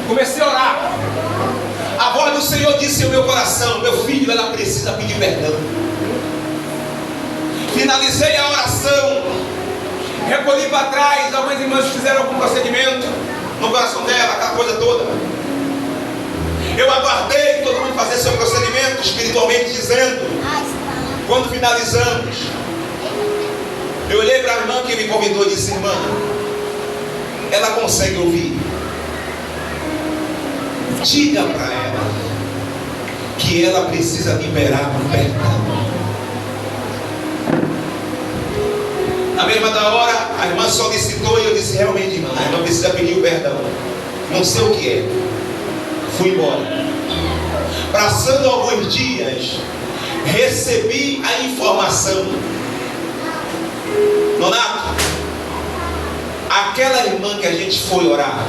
Comecei a orar. A voz do Senhor disse ao meu coração: meu filho, ela precisa pedir perdão. Finalizei a oração, recolhi para trás. Algumas irmãs fizeram algum procedimento no coração dela, aquela coisa toda. Eu aguardei todo mundo fazer seu procedimento, espiritualmente dizendo. Quando finalizamos, eu olhei para a irmã que me convidou e disse: irmã, ela consegue ouvir? Diga para ela que ela precisa liberar o perdão. Na mesma da hora, a irmã solicitou e eu disse: realmente, irmã, a irmã precisa pedir o perdão. Não sei o que é. Fui embora. Passando alguns dias, recebi a informação: Donato, aquela irmã que a gente foi orar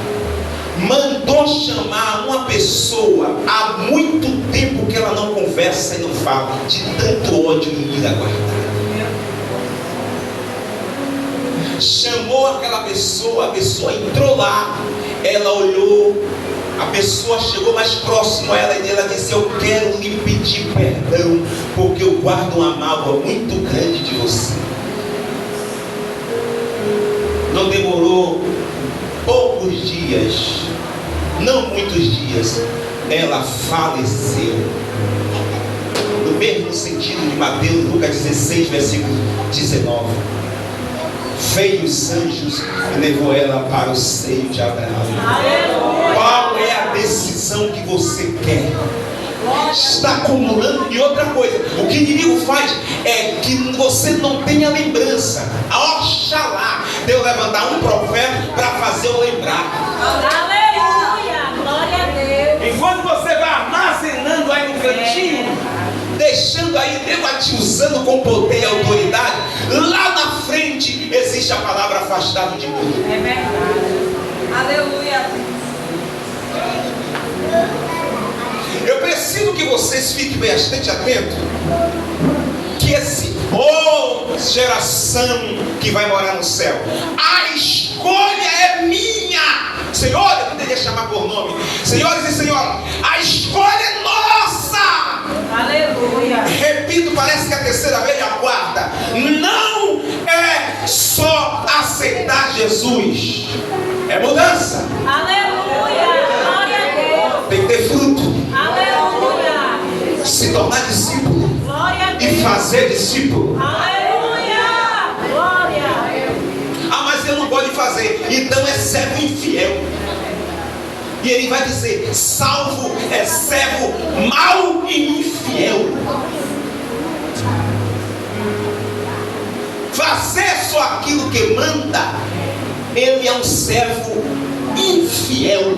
mandou chamar uma pessoa há muito tempo que ela não conversa e não fala, de tanto ódio em ira guardada. Chamou aquela pessoa, a pessoa entrou lá, ela olhou, a pessoa chegou mais próximo a ela e ela disse: eu quero lhe pedir perdão, porque eu guardo uma mágoa muito grande de você. Não demorou poucos dias, não muitos dias, ela faleceu. No mesmo sentido de Mateus, Lucas 16, versículo 19. Veio os anjos e levou ela para o seio de Abraão. Aleluia. Qual é a decisão que você quer? Está acumulando. E outra coisa, o que o inimigo faz é que você não tenha lembrança. Oxalá Deus levantar um profeta para fazer eu lembrar. Aleluia. Glória a Deus. Enquanto você vai armazenando aí no cantinho, deixando aí Deus te usando com poder e autoridade, lá na frente existe a palavra afastado de mim. É verdade. Aleluia. Eu preciso que vocês fiquem bastante atentos, que esse geração que vai morar no céu, a escolha é minha. Senhor, eu poderia chamar por nome, senhores e senhoras, a escolha é nossa. Aleluia. Repito, parece que a terceira vez é a quarta. Não é só aceitar Jesus, é mudança. Aleluia. Glória a Deus. Tem que ter fruto. Aleluia. Se tornar discípulo Glória a Deus. e fazer discípulo. Aleluia. Glória. Ah, mas eu não gosto de fazer. Então é servo infiel. E ele vai dizer: salvo é servo mau e infiel. Fazer só aquilo que manda, ele é um servo infiel.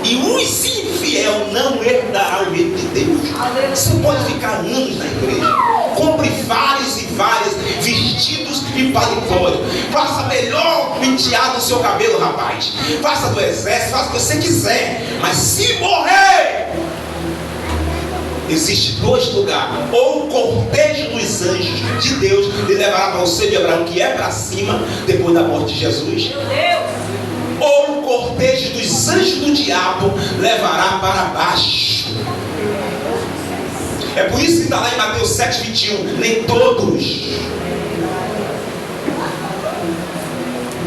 E os infiel não herdarão o reino de Deus. Você pode ficar anos na igreja, compre vários e vários vestidos e paletó, faça melhor penteado do seu cabelo, rapaz, faça do exército, faça o que você quiser, mas se morrer, existe dois lugares: ou o cortejo dos anjos de Deus lhe levará para o seio de Abraão, que é para cima depois da morte de Jesus, Meu Deus. ou o cortejo dos anjos do diabo levará para baixo. É por isso que está lá em Mateus 7:21, nem todos.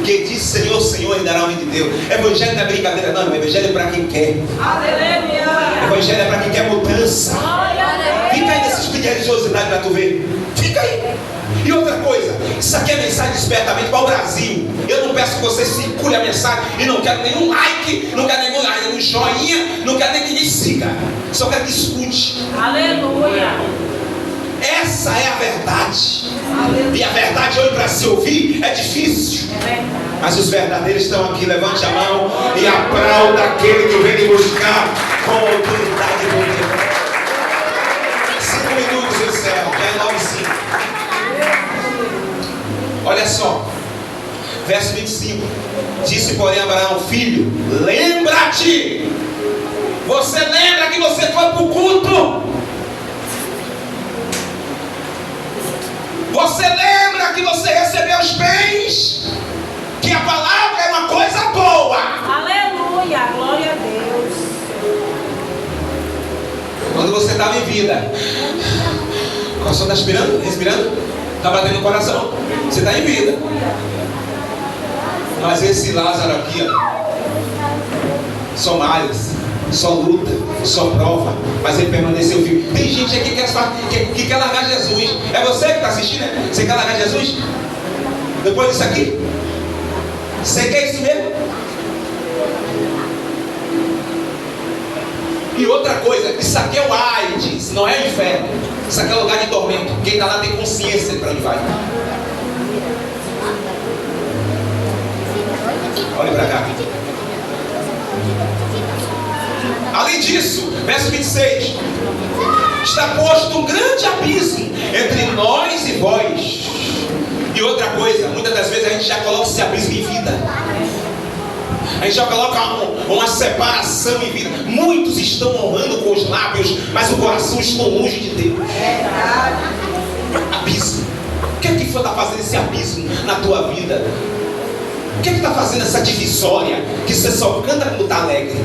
Quem diz Senhor, Senhor, herdará o reino de Deus. Evangelho não é brincadeira, não. Evangelho é para quem quer. Aleluia. Evangelho é para quem quer mudança. Glória a Deus. Fica aí nessa espírito de religiosidade para tu ver. Fica aí. E outra coisa, isso aqui é mensagem despertamento para o Brasil. Eu não peço que você circule a mensagem e não quero nenhum like, não quero nenhum joinha, não quero nem que ninguém siga. Só quero que escute. Aleluia. Essa é a verdade. Aleluia. E a verdade hoje para se ouvir é difícil. É verdade. Mas os verdadeiros estão aqui. Levante a mão e aplauda aquele que vem lhe buscar com autoridade e poder. 5 minutos eu encerro, já é 9:05. Olha só, verso 25. Disse, porém, Abraão: filho, lembra-te. Você lembra que você foi para o culto? Você lembra que você recebeu os bens? Que a palavra é uma coisa boa. Aleluia. Glória a Deus. Quando você estava em vida, o coração está respirando? Está batendo no coração. Você está em vida. Mas esse Lázaro aqui, ó, só males, só luta, só prova, mas ele permaneceu firme. Tem gente aqui que quer largar Jesus. É você que está assistindo, né? Você quer largar Jesus? Depois disso aqui? Você quer isso mesmo? E outra coisa, isso aqui é o AIDS, não é o inferno. Isso aqui é lugar de tormento. Quem está lá tem consciência para onde vai. Olhe para cá. Além disso, verso 26, está posto um grande abismo entre nós e vós. E outra coisa, muitas das vezes a gente já coloca esse abismo em vida. A gente já coloca uma separação em vida. Muitos estão honrando com os lábios, mas o coração está longe de Deus. Abismo. O que é que está fazendo esse abismo na tua vida? O que é que está fazendo essa divisória? Que você só canta quando está alegre.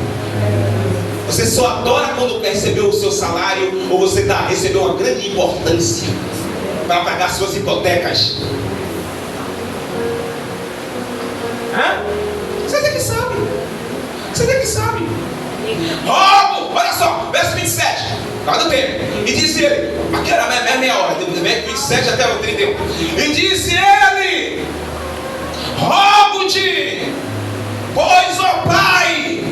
Você só adora quando recebeu o seu salário, ou você recebeu uma grande importância para pagar suas hipotecas. Você tem que sabe. Você tem que sabe. Roubo! Olha só, verso 27. Guarda o tempo. E disse ele, aqui era meia hora, do 27 até o 31. E disse ele: rogo-te, pois, ó Pai,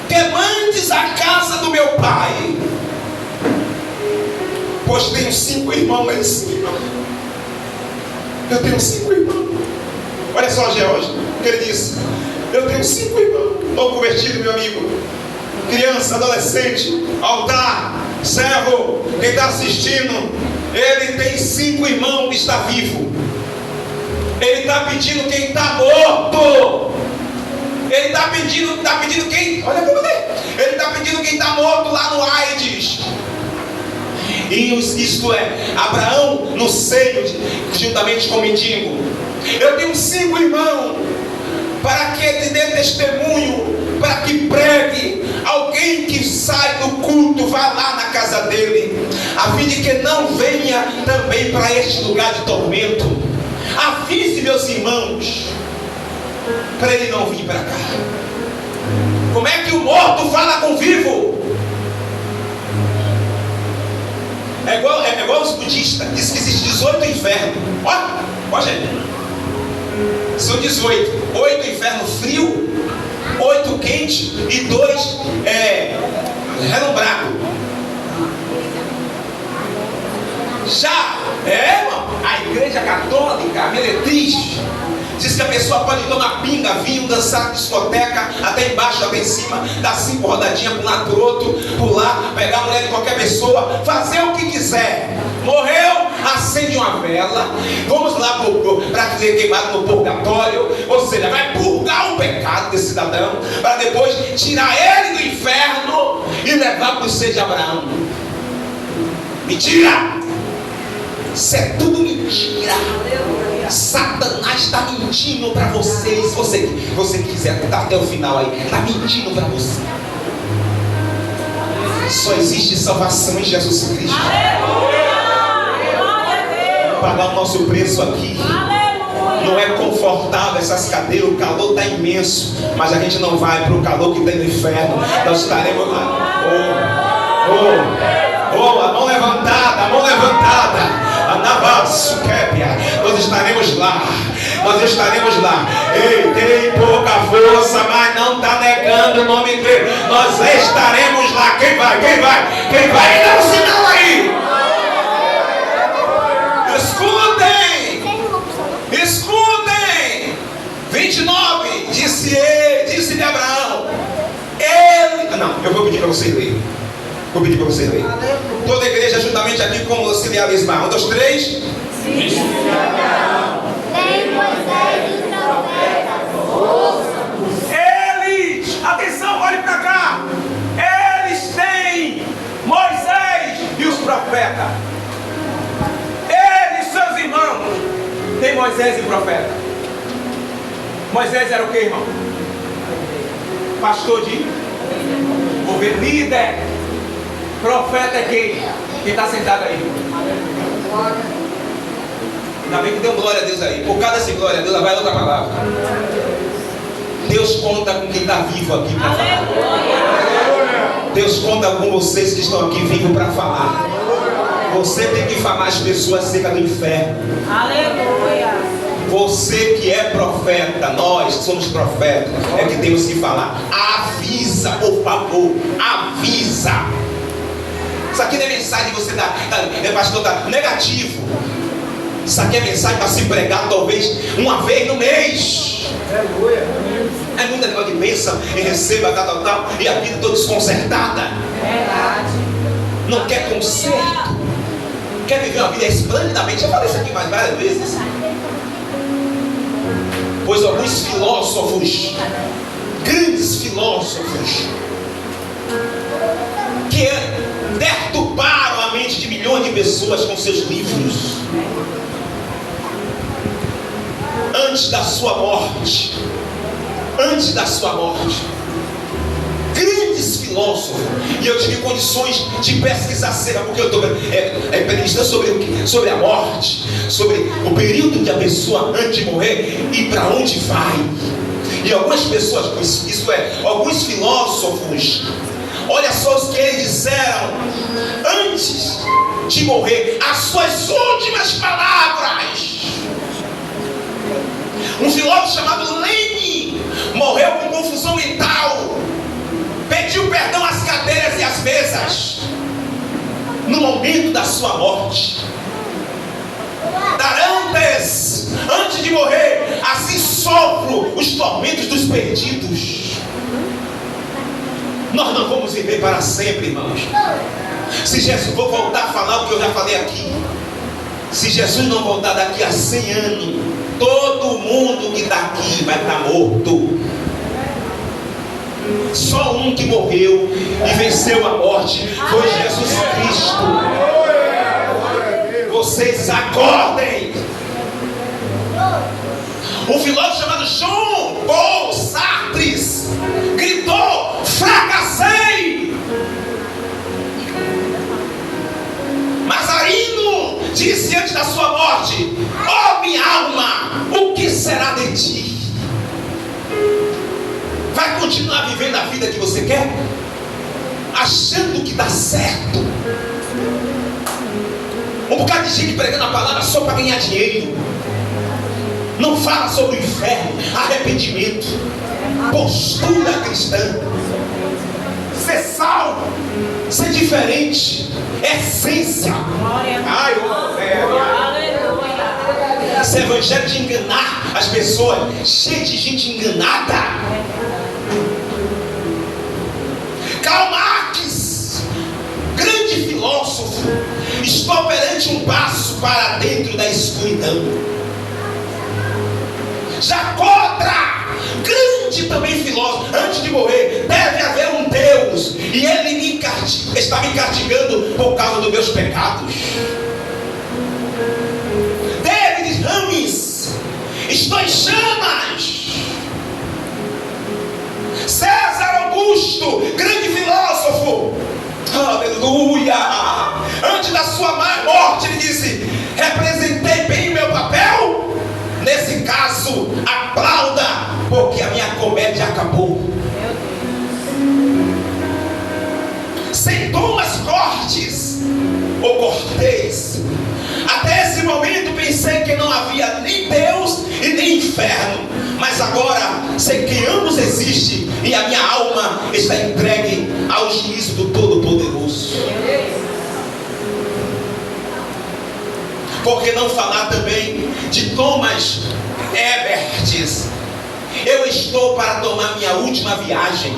que mandes a casa do meu pai, pois tenho 5 irmãos lá em cima. Eu tenho 5 irmãos. Olha só, George, o que ele disse: eu tenho 5 irmãos. Novo convertido, meu amigo, criança, adolescente, altar, servo, quem está assistindo, ele tem 5 irmãos que está vivo. Ele está pedindo quem está morto. Ele está pedindo quem, olha como ele está pedindo quem está morto lá no AIDS. E isto é, Abraão no seio, juntamente com o mendigo. Eu tenho 5 irmãos, para que ele dê testemunho, para que pregue. Alguém que sai do culto, vá lá na casa dele, a fim de que não venha também para este lugar de tormento. Avise meus irmãos, para ele não vir para cá. Como é que o morto fala com o vivo? É igual os budistas, diz que existe 18 infernos. Ó gente, são 18. 8 inferno frio, 8 quente e 2 relumbrado. Já a igreja católica, a meretriz, diz que a pessoa pode tomar pinga, vinho, dançar discoteca, até embaixo, até em cima, dar 5 rodadinhas para um lado para o outro, pular, pegar a mulher de qualquer pessoa, fazer o que quiser. Morreu, acende uma vela, vamos lá para ser queimado no purgatório, ou seja, vai purgar o pecado desse cidadão, para depois tirar ele do inferno e levar para o seio de Abraão. Mentira! Isso é tudo mentira. Satanás está mentindo para vocês. Se você quiser estar até o final aí, está mentindo para você. Só existe salvação em Jesus Cristo. Vamos pagar o nosso preço aqui. Não é confortável essas cadeiras, o calor está imenso, mas a gente não vai para o calor que tem no inferno. Nós estaremos lá. A mão levantada, a mão levantada. Nós estaremos lá. Nós estaremos lá. Ei, tem pouca força, mas não está negando o nome dele. Nós estaremos lá. Quem vai? Quem vai? Quem vai? Dá um sinal aí. Escutem. 29. Disse-lhe Abraão. Eu vou pedir para vocês lerem. Toda a igreja juntamente aqui com o auxiliar Ismael. 1, 2, 3. Tem Moisés e os profetas, ouçam-nos. Eles, atenção, olhe para cá. Eles têm Moisés e os profetas. Eles, seus irmãos, têm Moisés e profeta. Moisés era o que, irmão? Pastor de governo, líder. Profeta é quem? Quem está sentado aí? Ainda bem que deu glória a Deus aí. Por causa dessa glória a Deus, vai outra palavra. Deus conta com quem está vivo aqui para falar. Deus conta com vocês que estão aqui vivos para falar. Você tem que falar às pessoas acerca do inferno. Aleluia. Você que é profeta, nós que somos profetas, é que temos que falar. Avisa, por favor. Avisa. Isso aqui não é mensagem que você dá, pastor, tá negativo. Isso aqui é mensagem para se pregar talvez uma vez no mês. É muita negócio de bênção e receba, tal, e a vida toda desconcertada. Não quer conserto. Quer viver uma vida esplendidamente. Já falei isso aqui mais várias vezes. Pois alguns filósofos grandes filósofos que perturbaram a mente de milhões de pessoas com seus livros. Antes da sua morte, grandes filósofos, e eu tive condições de pesquisar acerca, porque eu estou pesquisando sobre a morte, sobre o período que a pessoa antes de morrer e para onde vai. E algumas pessoas, alguns filósofos, olha só os que eles disseram antes de morrer, as suas últimas palavras. Um filósofo chamado Lenin morreu com confusão mental, pediu perdão às cadeiras e às mesas no momento da sua morte. Darantes, antes de morrer, assim sofro os tormentos dos perdidos. Nós não vamos viver para sempre, irmãos. Se Jesus, vou voltar a falar o que eu já falei aqui. Se Jesus não voltar daqui a 100 anos, todo mundo que está aqui vai estar morto. Só um que morreu e venceu a morte foi Jesus Cristo. Vocês acordem. Um filósofo chamado Jean Paul Sartre gritou: fracassei. Mazarino disse antes da sua morte: ó minha alma, o que será de ti? Vai continuar vivendo a vida que você quer? Achando que dá certo? Um bocado de gente pregando a palavra só para ganhar dinheiro. Não fala sobre o inferno, arrependimento, postura cristã, ser sal, ser diferente, essência. Ai, esse evangelho de enganar as pessoas, cheio de gente enganada. Karl Marx, grande filósofo, está perante um passo para dentro da escuridão. Jacotra, grande também filósofo, antes de morrer, deve haver um Deus, e ele está me castigando por causa dos meus pecados. David Rames, estou em chamas. César Augusto, grande filósofo, aleluia, antes da sua morte ele disse: representei bem o meu papel? Nesse caso, aplauda, porque a minha comédia acabou. Sem Thomas Cortes ou Cortez, até esse momento pensei que não havia nem Deus e nem inferno, mas agora sei que ambos existem e a minha alma está entregue ao juízo do Todo-Poderoso. Por que não falar também de Thomas Everts? Eu estou para tomar minha última viagem,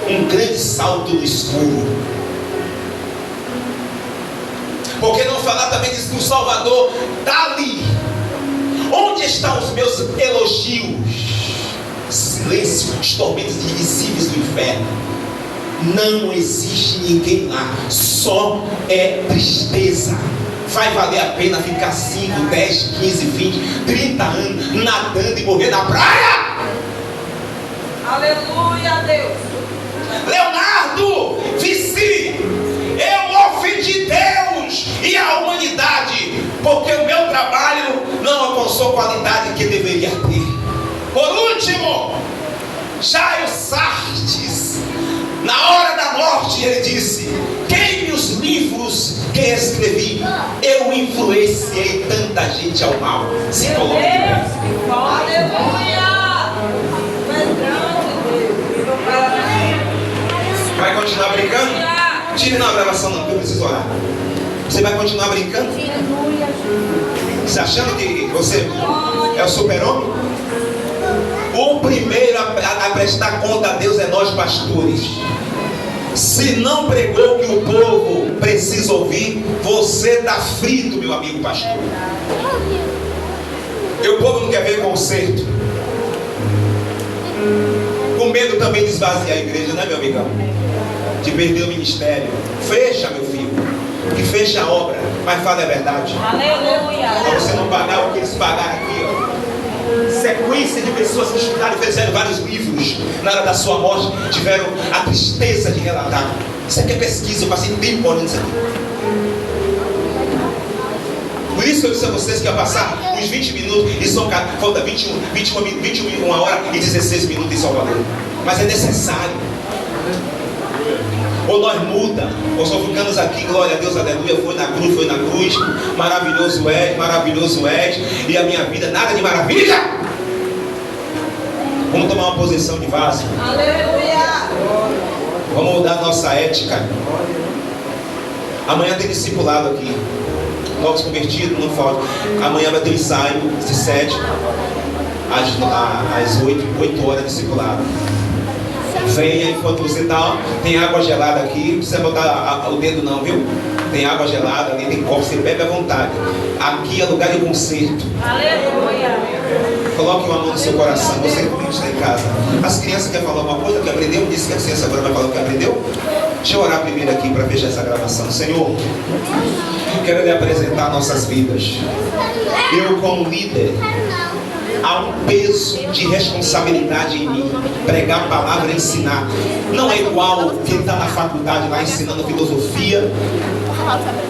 um grande salto no escuro. Por que não falar também do Salvador Dali? Onde estão os meus elogios? Silêncio, os tormentos invisíveis do inferno. Não existe ninguém lá, só é tristeza. Vai valer a pena ficar 5, 10, 15, 20, 30 anos nadando e morrer na praia? Aleluia, Deus. Leonardo disse: eu ofendi Deus e a humanidade, porque o meu trabalho não alcançou a qualidade que deveria ter. Por último, Jairo Sartes, na hora da morte, ele disse: queime os livros que escrevi, eu influenciei tanta gente ao mal. Se coloque de pé. Aleluia. Vai continuar brincando? Tire na gravação não, porque eu preciso orar. Você vai continuar brincando? Você achando que você é o super-homem? O primeiro a prestar conta a Deus é nós pastores. Se não pregou o que o povo precisa ouvir, você está frito, meu amigo pastor. E o povo não quer ver conserto. O medo também de esvaziar a igreja, né, meu amigão? De perder o ministério. Fecha, meu filho. Que fecha a obra. Mas fala a verdade. Aleluia. Para você não pagar o que eles pagaram aqui, ó. Sequência de pessoas que estudaram e fizeram vários livros na hora da sua morte, tiveram a tristeza de relatar. Isso aqui é pesquisa, eu passei tempo olhando isso aqui. Por isso eu disse a vocês que ia passar uns 20 minutos e só falta 21 horas e 16 minutos em Salvador. Mas é necessário. Ou nós muda, ou só ficamos aqui, glória a Deus, aleluia, foi na cruz, maravilhoso Ed, e a minha vida, nada de maravilha. Vamos tomar uma posição de vaso. Aleluia. Vamos mudar a nossa ética. Amanhã tem discipulado aqui. Novos convertidos, não falta. Amanhã vai ter um ensaio, de 7 às 8 horas discipulado. Venha, enquanto você está, tem água gelada aqui, não precisa botar o dedo não, viu? Tem água gelada ali, tem copo, você bebe à vontade. Aqui é lugar de concerto. Aleluia. Coloque uma mão no seu coração, você que está em casa. As crianças querem falar alguma coisa que aprendeu? Disse que a ciência agora vai falar o que aprendeu? Deixa eu orar primeiro aqui para fechar essa gravação. Senhor, quero lhe apresentar nossas vidas. Eu, como líder, há um peso de responsabilidade em mim. Pregar a palavra, ensinar. Não é igual quem está na faculdade lá ensinando filosofia.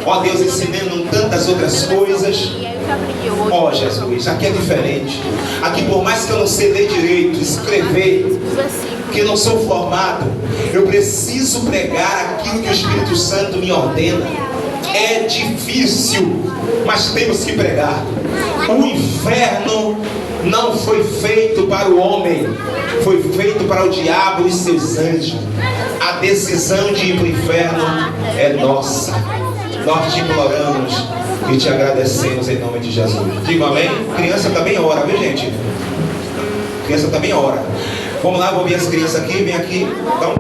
Ó Deus, ensinando tantas outras coisas. Ó Jesus, aqui é diferente. Aqui, por mais que eu não sei ler direito, escrever, que eu não sou formado, eu preciso pregar aquilo que o Espírito Santo me ordena. É difícil, mas temos que pregar. O inferno não foi feito para o homem, foi feito para o diabo e seus anjos. A decisão de ir para o inferno é nossa. Nós te imploramos e te agradecemos em nome de Jesus. Digo amém? Criança também ora, viu gente? Criança também ora. Vamos lá, vou ver as crianças aqui, vem aqui. Dá um